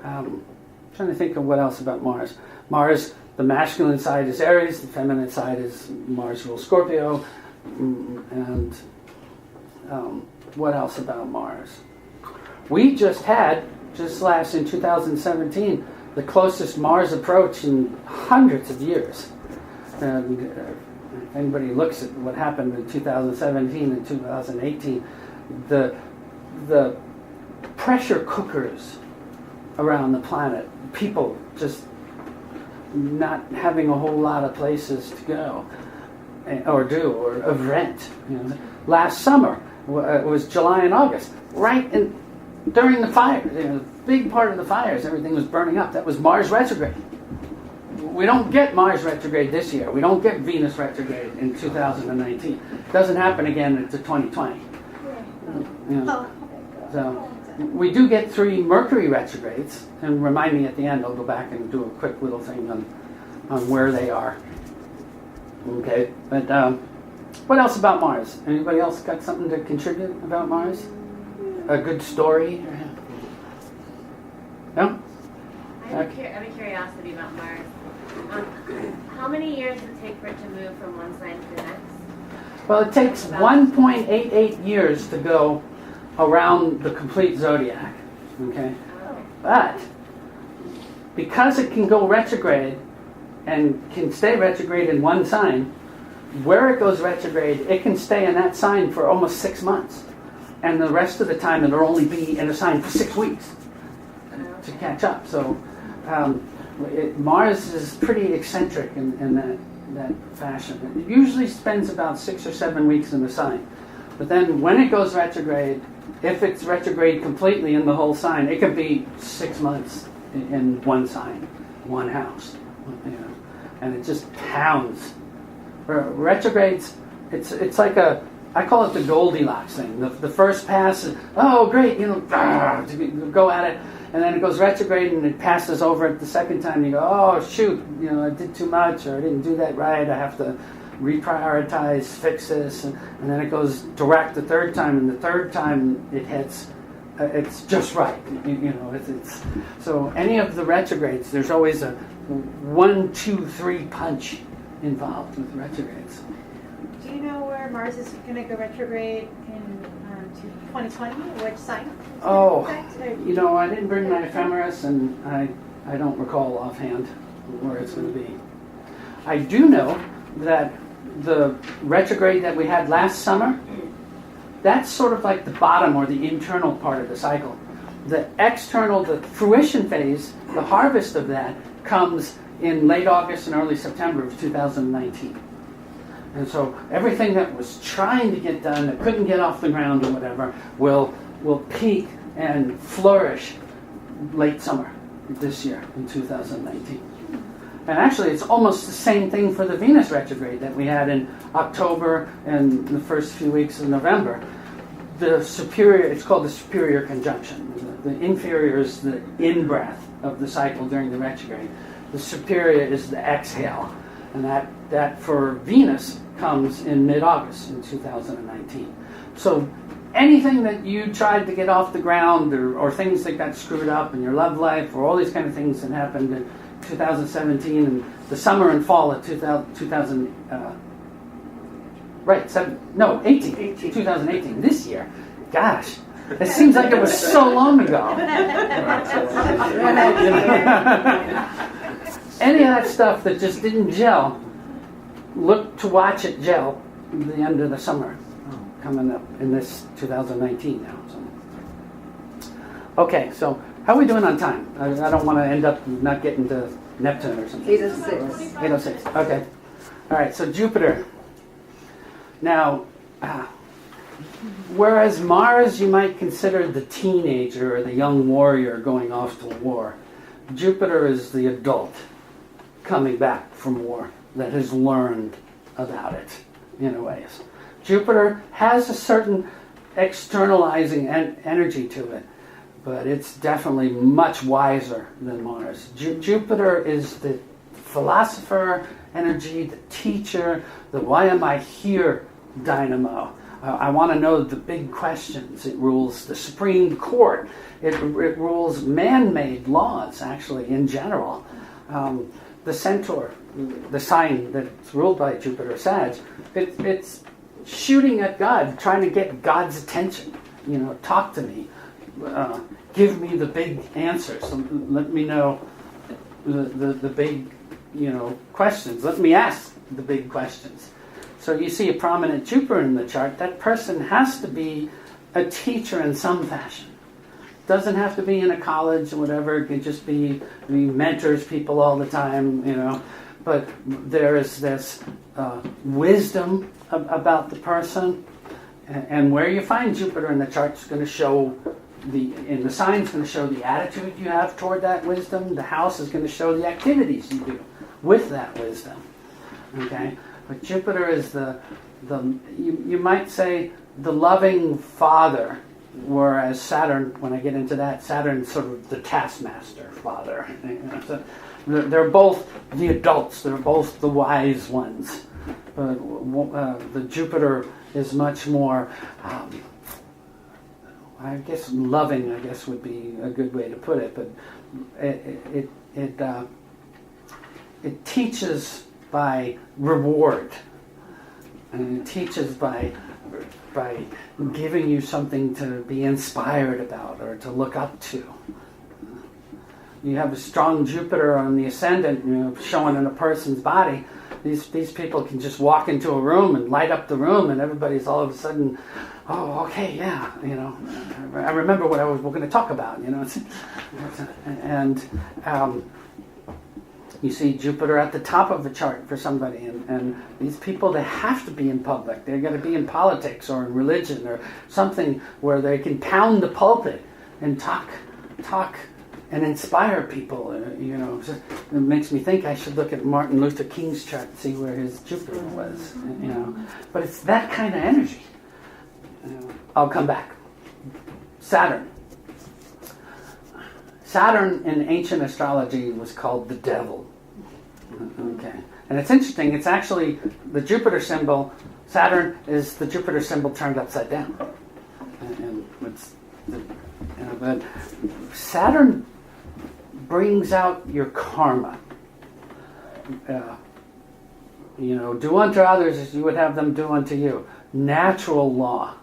trying to think of what else about Mars. Mars, the masculine side is Aries, the feminine side is Mars rules Scorpio, and what else about Mars? We just last in 2017, the closest Mars approach in hundreds of years. And if anybody looks at what happened in 2017 and 2018, the pressure cookers around the planet, people just not having a whole lot of places to go or rent. Last summer, it was July and August, during the fires, big part of the fires, everything was burning up. That was Mars retrograde. We don't get Mars retrograde this year. We don't get Venus retrograde in 2019. It doesn't happen again until 2020. So we do get 3 Mercury retrogrades, and remind me at the end, I'll go back and do a quick little thing on where they are. Okay, but what else about Mars? Anybody else got something to contribute about Mars? A good story? No? I have a curiosity about Mars. How many years does it take for it to move from one sign to the next? Well, it takes 1.88 years to go around the complete zodiac. Okay? But because it can go retrograde and can stay retrograde in one sign, where it goes retrograde, it can stay in that sign for almost 6 months. And the rest of the time it'll only be in a sign for 6 weeks to catch up. So Mars is pretty eccentric in that fashion. It usually spends about 6 or 7 weeks in the sign. But then when it goes retrograde, if it's retrograde completely in the whole sign, it can be 6 months in one sign, one house. And it just pounds. Retrogrades, it's like I call it the Goldilocks thing. The first pass is, oh great, to go at it, and then it goes retrograde and it passes over it the second time. You go, oh shoot, I did too much, or I didn't do that right. I have to reprioritize, fix this, and then it goes direct the third time, and the third time it hits, it's just right. It's so any of the retrogrades, there's always a 1, 2, 3 punch involved with retrogrades. Do you know where Mars is going to go retrograde in 2020? Which sign? Oh, I didn't bring my ephemeris, and I don't recall offhand where it's going to be. I do know that the retrograde that we had last summer, that's sort of like the bottom or the internal part of the cycle. The external, the fruition phase, the harvest of that comes in late August and early September of 2019. And so everything that was trying to get done that couldn't get off the ground or whatever will peak and flourish late summer this year in 2019. And actually it's almost the same thing for the Venus retrograde that we had in October and the first few weeks of November. The superior, it's called the superior conjunction. The inferior is the in-breath of the cycle during the retrograde. The superior is the exhale. And that for Venus comes in mid-August in 2019. So anything that you tried to get off the ground or things that got screwed up in your love life or all these kind of things that happened in 2017 and the summer and fall of 2018. 2018, this year. Gosh, it seems like it was so long ago. Any of that stuff that just didn't gel, look to watch it gel at the end of the summer coming up in this 2019 now. So. Okay, so how are we doing on time? I don't want to end up not getting to Neptune or something. 8:06. 8:06, okay. All right, so Jupiter. Now, whereas Mars you might consider the teenager or the young warrior going off to war, Jupiter is the adult coming back from war. that has learned about it in a ways. Jupiter has a certain externalizing energy to it, but it's definitely much wiser than Mars. Jupiter is the philosopher energy, the teacher, the why am I here dynamo. I want to know the big questions. It rules the Supreme Court. It rules man-made laws, actually, in general. The Centaur, the sign that's ruled by Jupiter, Sag, it's shooting at God, trying to get God's attention. Talk to me. Give me the big answers. Let me know the big, questions. Let me ask the big questions. So you see a prominent Jupiter in the chart, that person has to be a teacher in some fashion. Doesn't have to be in a college or whatever. It could just be he mentors people all the time, But there is this wisdom about the person. And where you find Jupiter in the chart is going to show in the sign is going to show the attitude you have toward that wisdom. The house is going to show the activities you do with that wisdom. Okay? But Jupiter is you might say the loving father, whereas Saturn, when I get into that, Saturn's sort of the taskmaster father. So they're both the adults. They're both the wise ones. But the Jupiter is much more, I guess, loving. I guess would be a good way to put it. But it teaches by reward, and it teaches by giving you something to be inspired about or to look up to. You have a strong Jupiter on the ascendant, showing in a person's body. These people can just walk into a room and light up the room, and everybody's all of a sudden, oh, okay, yeah, I remember what we're going to talk about, and you see Jupiter at the top of the chart for somebody, and these people, they have to be in public. They're going to be in politics or in religion or something where they can pound the pulpit and talk and inspire people. It makes me think I should look at Martin Luther King's chart and see where his Jupiter was. But it's that kind of energy. I'll come back. Saturn. Saturn in ancient astrology was called the devil. Okay. And it's interesting, it's actually the Jupiter symbol. Saturn is the Jupiter symbol turned upside down. But Saturn brings out your karma. Do unto others as you would have them do unto you. Natural law.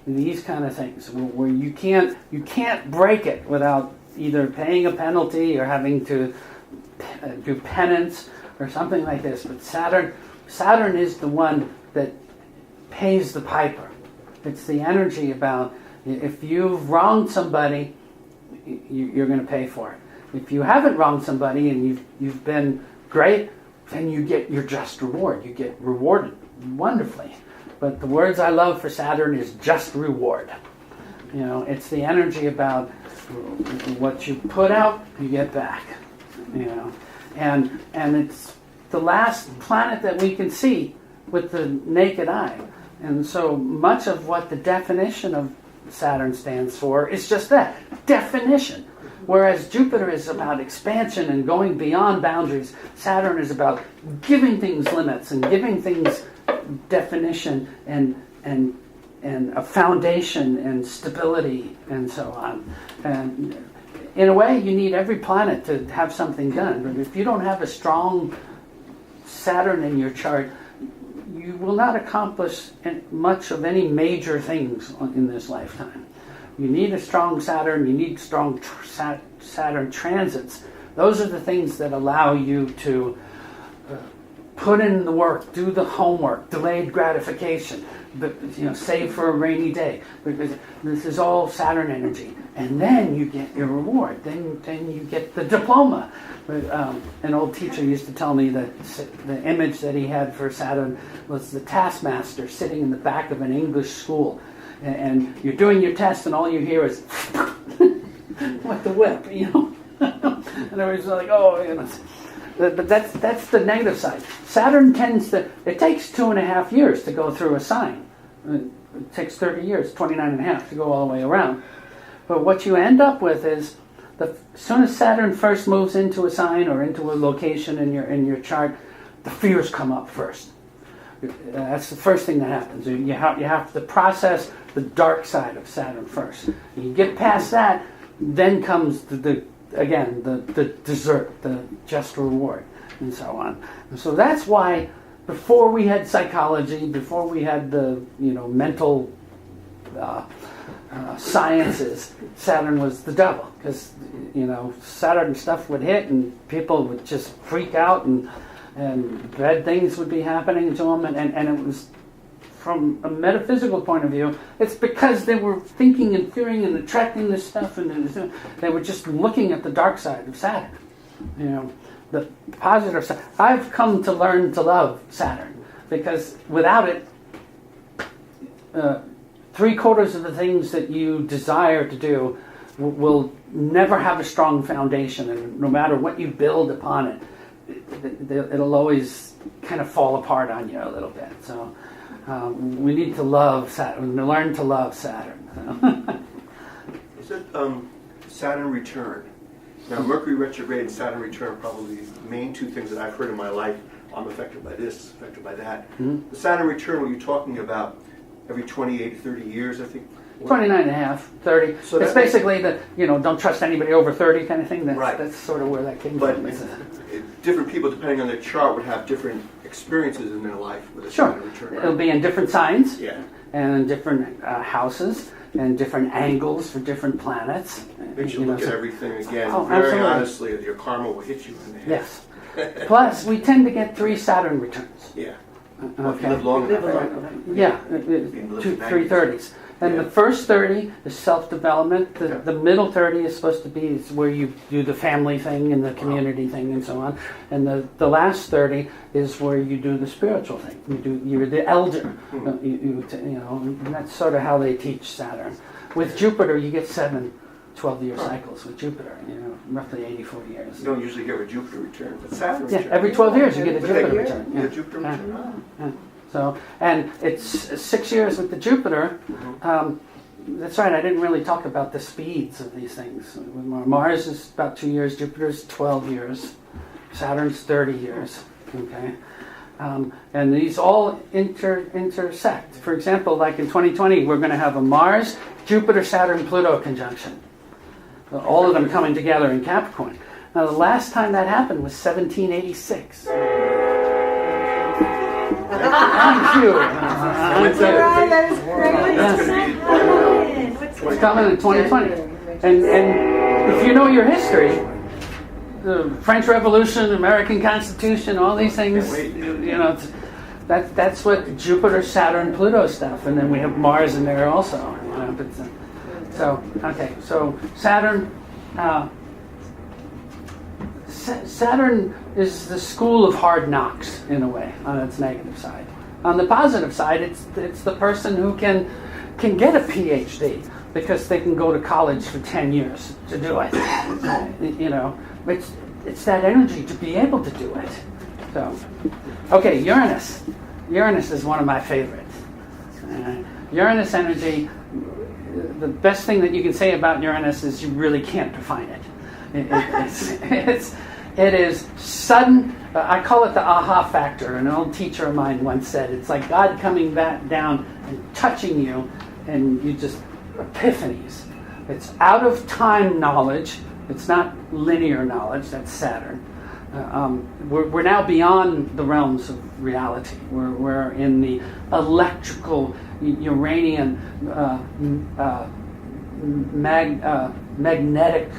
These kind of things where you can't break it without either paying a penalty or having to do penance or something like this. But Saturn is the one that pays the piper. It's the energy about if you've wronged somebody, you're going to pay for it. If you haven't wronged somebody and you've been great, then you get your just reward. You get rewarded wonderfully. But the words I love for Saturn is just reward. It's the energy about what you put out, you get back. And it's the last planet that we can see with the naked eye. And so much of what the definition of Saturn stands for is just that, definition. Whereas Jupiter is about expansion and going beyond boundaries, Saturn is about giving things limits and giving things definition and a foundation and stability and so on. And in a way, you need every planet to have something done. But if you don't have a strong Saturn in your chart, you will not accomplish much of any major things in this lifetime. You need a strong Saturn. You need strong Saturn transits. Those are the things that allow you to put in the work, do the homework, delayed gratification, but save for a rainy day. Because this is all Saturn energy, and then you get your reward. Then you get the diploma. But, an old teacher used to tell me that the image that he had for Saturn was the taskmaster sitting in the back of an English school, and you're doing your test, and all you hear is like the whip, and everybody's like, oh, But that's the negative side. Saturn it takes 2.5 years to go through a sign. It takes 30 years, 29 and a half to go all the way around. But what you end up with is, as soon as Saturn first moves into a sign or into a location in your chart, the fears come up first. That's the first thing that happens. You have to process the dark side of Saturn first. You get past that, then comes the dessert, the just reward, and so on. And so that's why before we had psychology, before we had the mental sciences, Saturn was the devil, because Saturn stuff would hit and people would just freak out and bad things would be happening to them, and it was, from a metaphysical point of view, it's because they were thinking and fearing and attracting this stuff, and they were just looking at the dark side of Saturn. The positive side. I've come to learn to love Saturn, because without it, 3/4 of the things that you desire to do will never have a strong foundation, and no matter what you build upon it, it'll always kind of fall apart on you a little bit. So we need to love Saturn, learn to love Saturn. Is it Saturn return? Now, Mercury retrograde and Saturn return are probably the main two things that I've heard in my life. I'm affected by this, affected by that. Mm-hmm. The Saturn return, what you're talking about, every 28 to 30 years, I think? 29 and a half, 30. So it's basically the, don't trust anybody over 30 kind of thing. Right. That's sort of where that came But from. different people, depending on their chart, would have different experiences in their life with a Sure. Saturn return. Right? It'll be in different signs, Yeah. and different houses, and different angles for different planets. Makes you look at everything again. Oh, Very absolutely. honestly, your karma will hit you in the head. Yes. Plus, we tend to get 3 Saturn returns. Yeah. Well, if you Okay. live long enough, right? Yeah, live to 3/30s. And Yeah. the first 30 is self-development. Yeah. The middle 30 is supposed to be where you do the family thing and the community thing and so on. And the last 30 is where you do the spiritual thing. You're the elder. And that's sort of how they teach Saturn. With Jupiter, you get 7 12-year cycles with Jupiter. Roughly 84 years. You don't usually get a Jupiter return, but Saturn Yeah, return. every 12 years you get a But Jupiter they- return. Yeah, Yeah. Jupiter Yeah. return. Yeah. So, and it's 6 years with the Jupiter. That's right, I didn't really talk about the speeds of these things. Mars is about 2 years, Jupiter's 12 years, Saturn's 30 years. Okay, and these all intersect. For example, like in 2020, we're going to have a Mars, Jupiter, Saturn, Pluto conjunction. All of them coming together in Capricorn. Now, the last time that happened was 1786. Thank you. When's Right, that? that is great. That's going to be It's coming in 2020. And if you know your history, the French Revolution, American Constitution, all these things, that's what Jupiter, Saturn, Pluto stuff. And then we have Mars in there also. So Saturn. Saturn is the school of hard knocks, in a way, on its negative side. On the positive side, it's the person who can get a PhD because they can go to college for 10 years to do it. It's that energy to be able to do it. So, okay, Uranus. Uranus is one of my favorites. Uranus energy, the best thing that you can say about Uranus is you really can't define it. It is sudden. I call it the aha factor. An old teacher of mine once said, it's like God coming back down and touching you, and you just epiphanies. It's out of time knowledge. It's not linear knowledge. That's Saturn. We're now beyond the realms of reality. We're in the electrical, Uranian, magnetic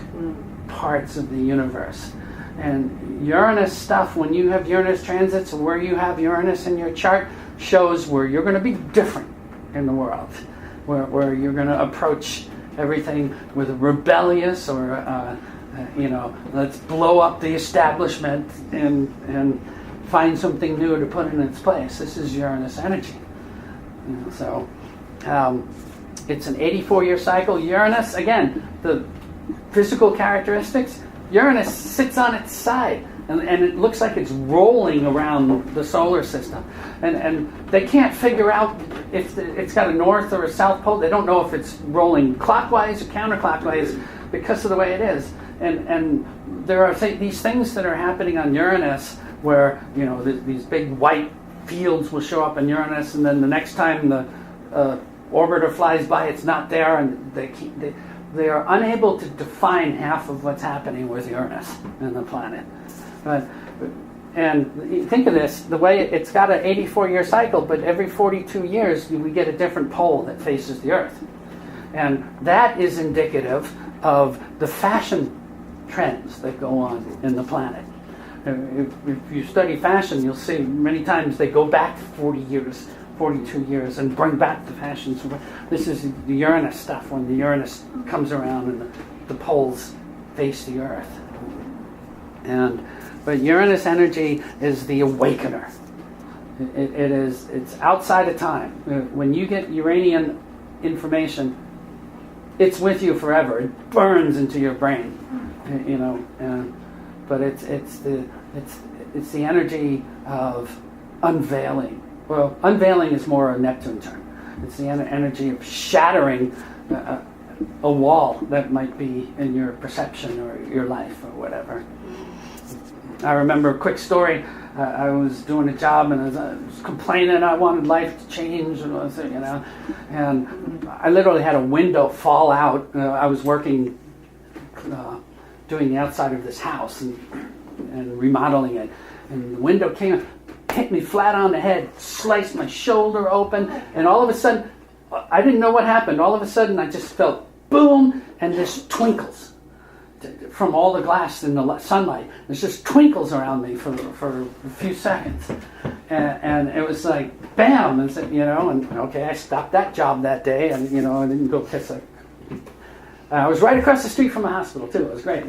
parts of the universe. And Uranus stuff, when you have Uranus transits, where you have Uranus in your chart, shows where you're going to be different in the world, where you're going to approach everything with a rebellious or, let's blow up the establishment and find something new to put in its place. This is Uranus energy. So it's an 84-year cycle. Uranus, again, the physical characteristics, Uranus sits on its side. and it looks like it's rolling around the solar system. And they can't figure out if it's got a north or a south pole. They don't know if it's rolling clockwise or counterclockwise because of the way it is. And there are these things that are happening on Uranus where, you know, these big white fields will show up in Uranus, and then the next time the orbiter flies by, it's not there, and they are unable to define half of what's happening with Uranus and the planet. And you think of this, the way it's got an 84-year cycle, but every 42 years we get a different pole that faces the Earth. And that is indicative of the fashion trends that go on in the planet. If you study fashion, you'll see many times they go back 40 years, 42 years, and bring back the fashions. This is the Uranus stuff, when the Uranus comes around and the poles face the Earth. But Uranus energy is the awakener. It's outside of time. When you get Uranian information, it's with you forever. It burns into your brain, you know. But it's the energy of unveiling. Well, unveiling is more a Neptune term. It's the energy of shattering a wall that might be in your perception or your life or whatever. I remember a quick story. I was doing a job and I was complaining I wanted life to change, and you know, and I literally had a window fall out. I was working, doing the outside of this house and remodeling it, and the window came, hit me flat on the head, sliced my shoulder open, and all of a sudden, I didn't know what happened. All of a sudden, I just felt boom, and this twinkles from all the glass in the sunlight. There's just twinkles around me for a few seconds, and it was like bam, and you know, and okay, I stopped that job that day, and you know, I didn't go kiss a. I was right across the street from a hospital too. It was great.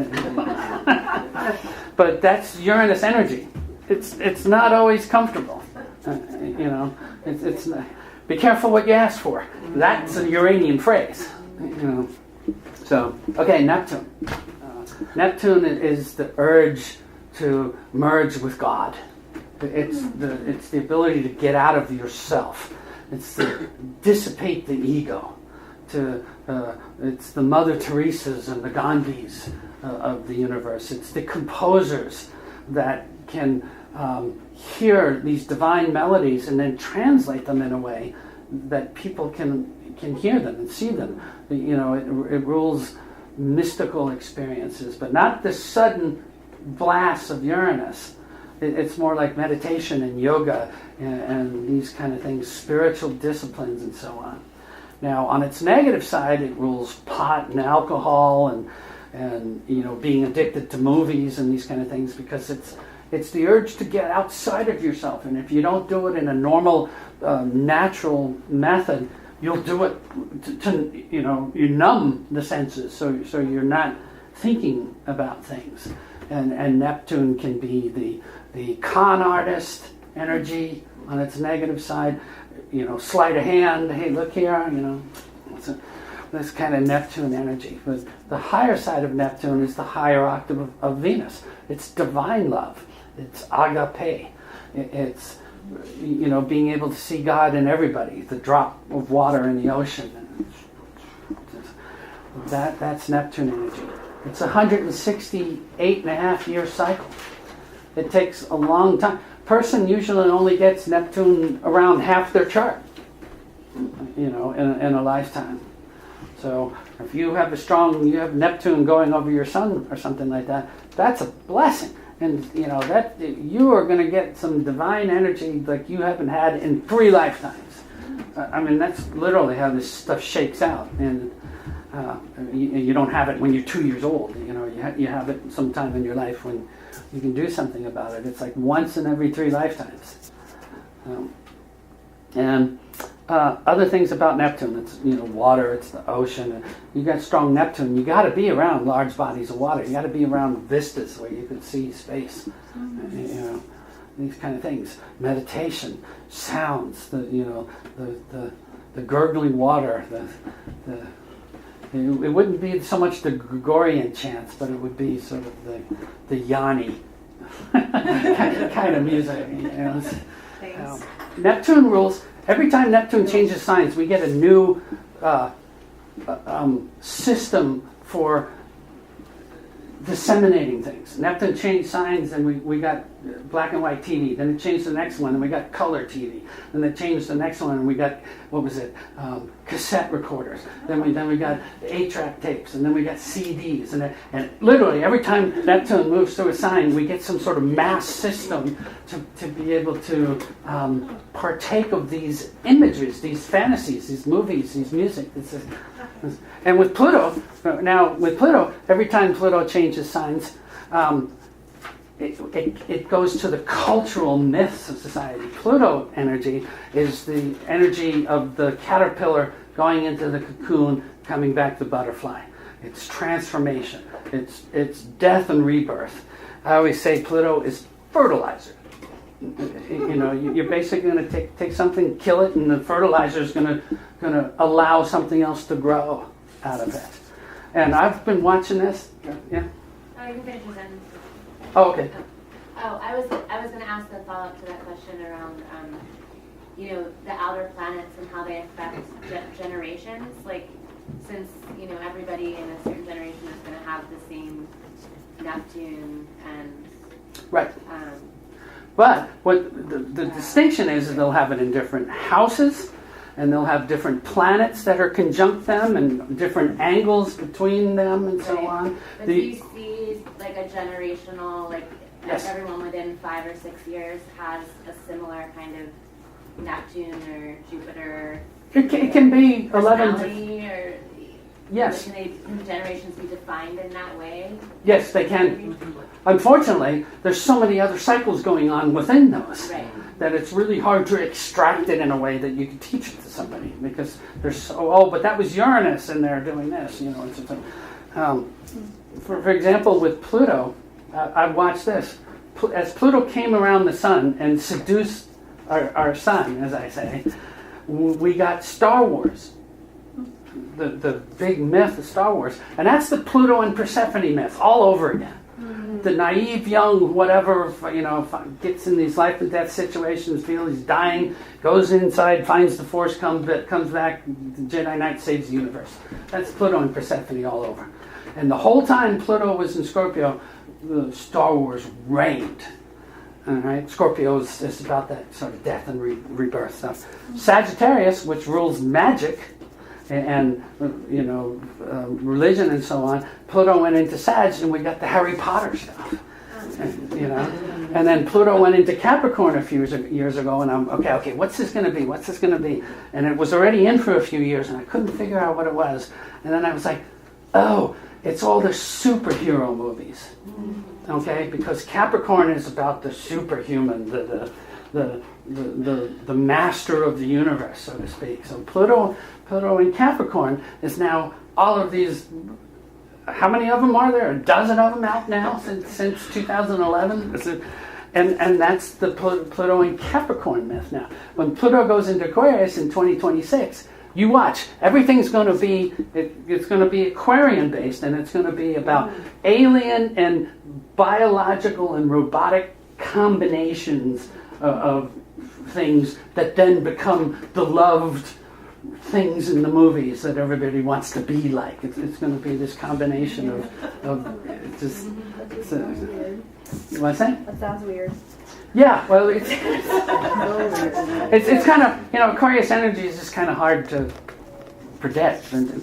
But that's Uranus energy. It's not always comfortable. You know, it's not, be careful what you ask for. That's a Uranian phrase. You know. So okay, Neptune. Neptune is the urge to merge with God. It's the ability to get out of yourself. It's to dissipate the ego. It's the Mother Teresas and the Gandhis of the universe. It's the composers that can hear these divine melodies and then translate them in a way that people can hear them and see them. You know, it rules mystical experiences, but not the sudden blasts of Uranus. It's more like meditation and yoga and these kind of things, spiritual disciplines and so on. Now, on its negative side, it rules pot and alcohol and you know, being addicted to movies and these kind of things, because it's the urge to get outside of yourself. And if you don't do it in a normal, natural method, you'll do it to you know, you numb the senses, so you're not thinking about things. And Neptune can be the con artist energy on its negative side. You know, sleight of hand, hey, look here, you know. This kind of Neptune energy. But the higher side of Neptune is the higher octave of Venus. It's divine love. It's agape. It's, you know, being able to see God in everybody, the drop of water in the ocean. That's Neptune energy. It's a 168.5-year cycle. It takes a long time. Person usually only gets Neptune around half their chart, you know, in a lifetime. So if you have you have Neptune going over your sun or something like that, that's a blessing. And you know that you are going to get some divine energy like you haven't had in 3 lifetimes. I mean, that's literally how this stuff shakes out. And you don't have it when you're 2 years old. You know, you have it sometime in your life when you can do something about it. It's like once in every 3 lifetimes. And other things about Neptune, it's, you know, water, it's the ocean. You got strong Neptune, you got to be around large bodies of water. You got to be around vistas where you can see space. You know, these kind of things. Meditation, sounds, the gurgling water, it wouldn't be so much the Gregorian chants, but it would be sort of the Yanni kind of music. You know. Thanks. Neptune rules. Every time Neptune changes signs, we get a new system for disseminating things. Neptune changed signs, and we got black and white TV. Then it changed the next one, and we got color TV. Then it changed the next one, and we got, what was it, cassette recorders. Then we got 8-track tapes, and then we got CDs. And literally, every time Neptune moves through a sign, we get some sort of mass system to be able to partake of these images, these fantasies, these movies, these music. And with Pluto, every time Pluto changes signs, it goes to the cultural myths of society. Pluto energy is the energy of the caterpillar going into the cocoon, coming back to butterfly. It's transformation. It's death and rebirth. I always say Pluto is fertilizer. You know, you're basically going to take something, kill it, and the fertilizer is going to allow something else to grow out of it. And I've been watching this. Yeah. Oh, you can finish your sentence. Oh, okay. Oh, I was going to ask a follow-up to that question around, the outer planets and how they affect generations. Like, since everybody in a certain generation is going to have the same Neptune and Right. But what the distinction is they'll have it in different houses, and they'll have different planets that are conjunct them, and different angles between them, and so on. But do you see like a generational, like Yes. everyone within 5 or 6 years has a similar kind of Neptune or Jupiter It can be 11. personality, or Yes. can generations be defined in that way? Yes, they can. Unfortunately, there's so many other cycles going on within those Right. that it's really hard to extract it in a way that you can teach it to somebody, because there's but that was Uranus and they're doing this, for example, with Pluto, I watched this. As Pluto came around the sun and seduced our sun, as I say, we got Star Wars. The big myth of Star Wars. And that's the Pluto and Persephone myth all over again. Mm-hmm. The naive young whatever, gets in these life and death situations, feels he's dying, goes inside, finds the Force, comes back, the Jedi Knight saves the universe. That's Pluto and Persephone all over. And the whole time Pluto was in Scorpio, Star Wars reigned. All right, Scorpio is about that sort of death and rebirth stuff. Sagittarius, which rules magic, and religion and so on. Pluto went into Sag, and we got the Harry Potter stuff. And then Pluto went into Capricorn a few years ago, and I'm okay. What's this going to be? What's this going to be? And it was already in for a few years, and I couldn't figure out what it was. And then I was like, oh, it's all the superhero movies. Okay, because Capricorn is about the superhuman, the master of the universe, so to speak. So Pluto in Capricorn is now all of these. How many of them are there? A dozen of them out now since 2011. And that's the Pluto in Capricorn myth now. When Pluto goes into Aquarius in 2026, you watch. Everything's going to be it's going to be Aquarian based, and it's going to be about alien and biological and robotic combinations of things that then become the loved things in the movies that everybody wants to be like. It's going to be this combination of just. You want to say? That sounds weird. Yeah, well, it's kind of, Aquarius energy is just kind of hard to predict. And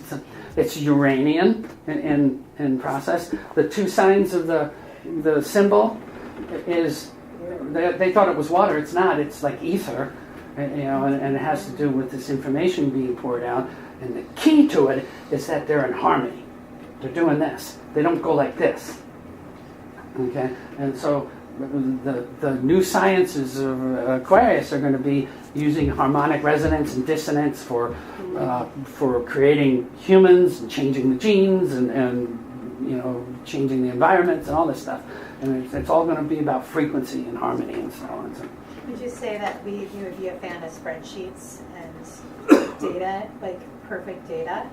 it's Uranian in process. The two signs of the symbol is, they thought it was water. It's not. It's like ether, and it has to do with this information being poured out. And the key to it is that they're in harmony. They're doing this. They don't go like this. Okay, and so the new sciences of Aquarius are going to be using harmonic resonance and dissonance for creating humans and changing the genes and changing the environments and all this stuff. And it's all going to be about frequency and harmony and so on. So. Would you say that you would be a fan of spreadsheets and data, like perfect data?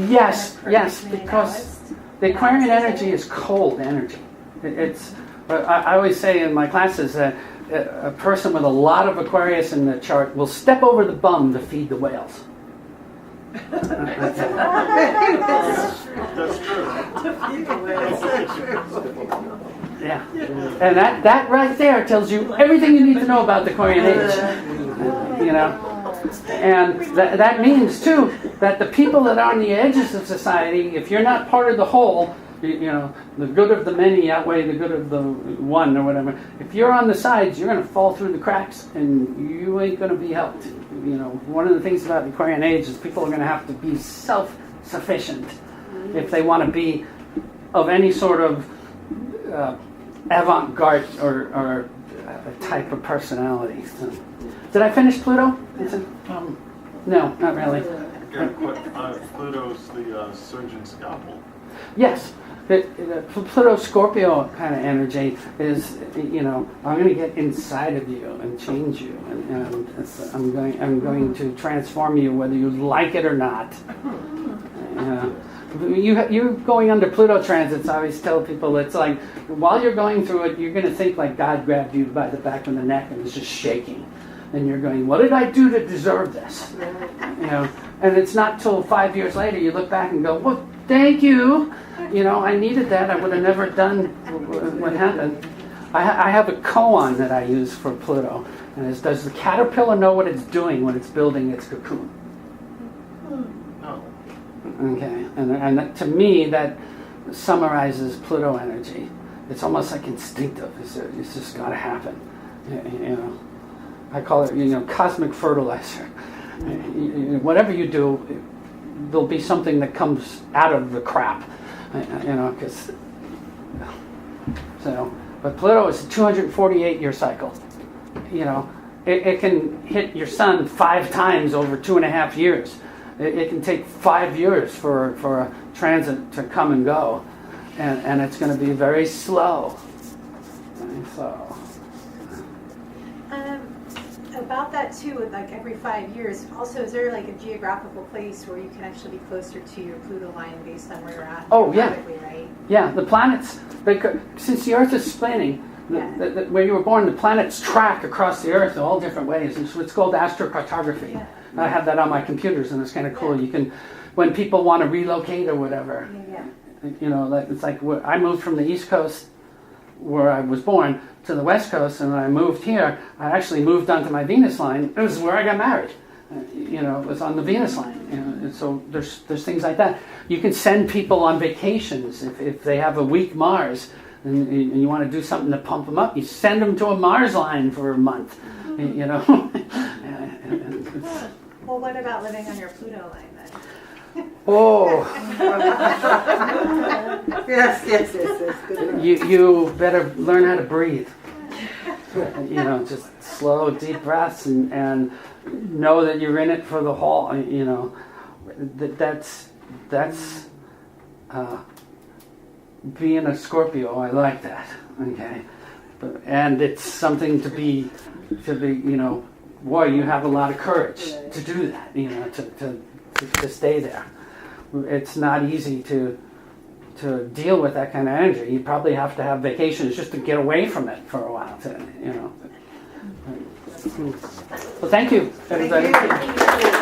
Yes, because the Aquarian energy is cold energy. It's But I always say in my classes that a person with a lot of Aquarius in the chart will step over the bum to feed the whales. That's true. Yeah. And that right there tells you everything you need to know about the Aquarian age. You know? And that means, too, that the people that are on the edges of society, if you're not part of the whole, you know, the good of the many outweigh the good of the one or whatever. If you're on the sides, you're going to fall through the cracks and you ain't going to be helped. You know, one of the things about the Aquarian age is people are going to have to be self-sufficient if they want to be of any sort of avant-garde or type of personality. So, did I finish Pluto? No, not really. Pluto's the surgeon scalpel. Yes. Pluto Scorpio kind of energy is, you know, I'm going to get inside of you and change you, and I'm going to transform you whether you like it or not. You going under Pluto transits, I always tell people it's like while you're going through it, you're going to think like God grabbed you by the back of the neck and was just shaking, and you're going, "What did I do to deserve this?" You know, and it's not till 5 years later you look back and go, "Well, thank you. You know, I needed that. I would have never done what happened." I have a koan that I use for Pluto, and it does the caterpillar know what it's doing when it's building its cocoon? No. Okay, and that, to me, that summarizes Pluto energy. It's almost like instinctive. It's just got to happen. You know, I call it, you know, cosmic fertilizer. Whatever you do, there'll be something that comes out of the crap. You know, because but Pluto is a 248-year cycle. You know, it can hit your sun 5 times over 2.5 years. It can take 5 years for a transit to come and go, and it's going to be very slow. About that too, like every 5 years, also is there like a geographical place where you can actually be closer to your Pluto line based on where you're at? Oh, yeah. Right? Yeah, the planets, since the Earth is spinning, where you were born, the planets track across the Earth in all different ways. It's what's called astrocartography. Yeah. I have that on my computers, and it's kind of cool. You can, when people want to relocate or whatever, you know, it's like I moved from the East Coast, where I was born, to the West Coast, and when I moved here, I actually moved onto my Venus line. It was where I got married. You know, it was on the Venus line. You know, and so there's things like that. You can send people on vacations if they have a weak Mars, and you want to do something to pump them up. You send them to a Mars line for a month. You know. Well, what about living on your Pluto line then? Oh. Yes. Good. You better learn how to breathe. You know, just slow, deep breaths and know that you're in it for the whole. You know, that's being a Scorpio. I like that. Okay, and it's something to be. You know, boy, you have a lot of courage to do that. You know, to stay there. It's not easy to deal with that kind of energy. You probably have to have vacations just to get away from it for a while. You know. Well, thank you, everybody. Thank you.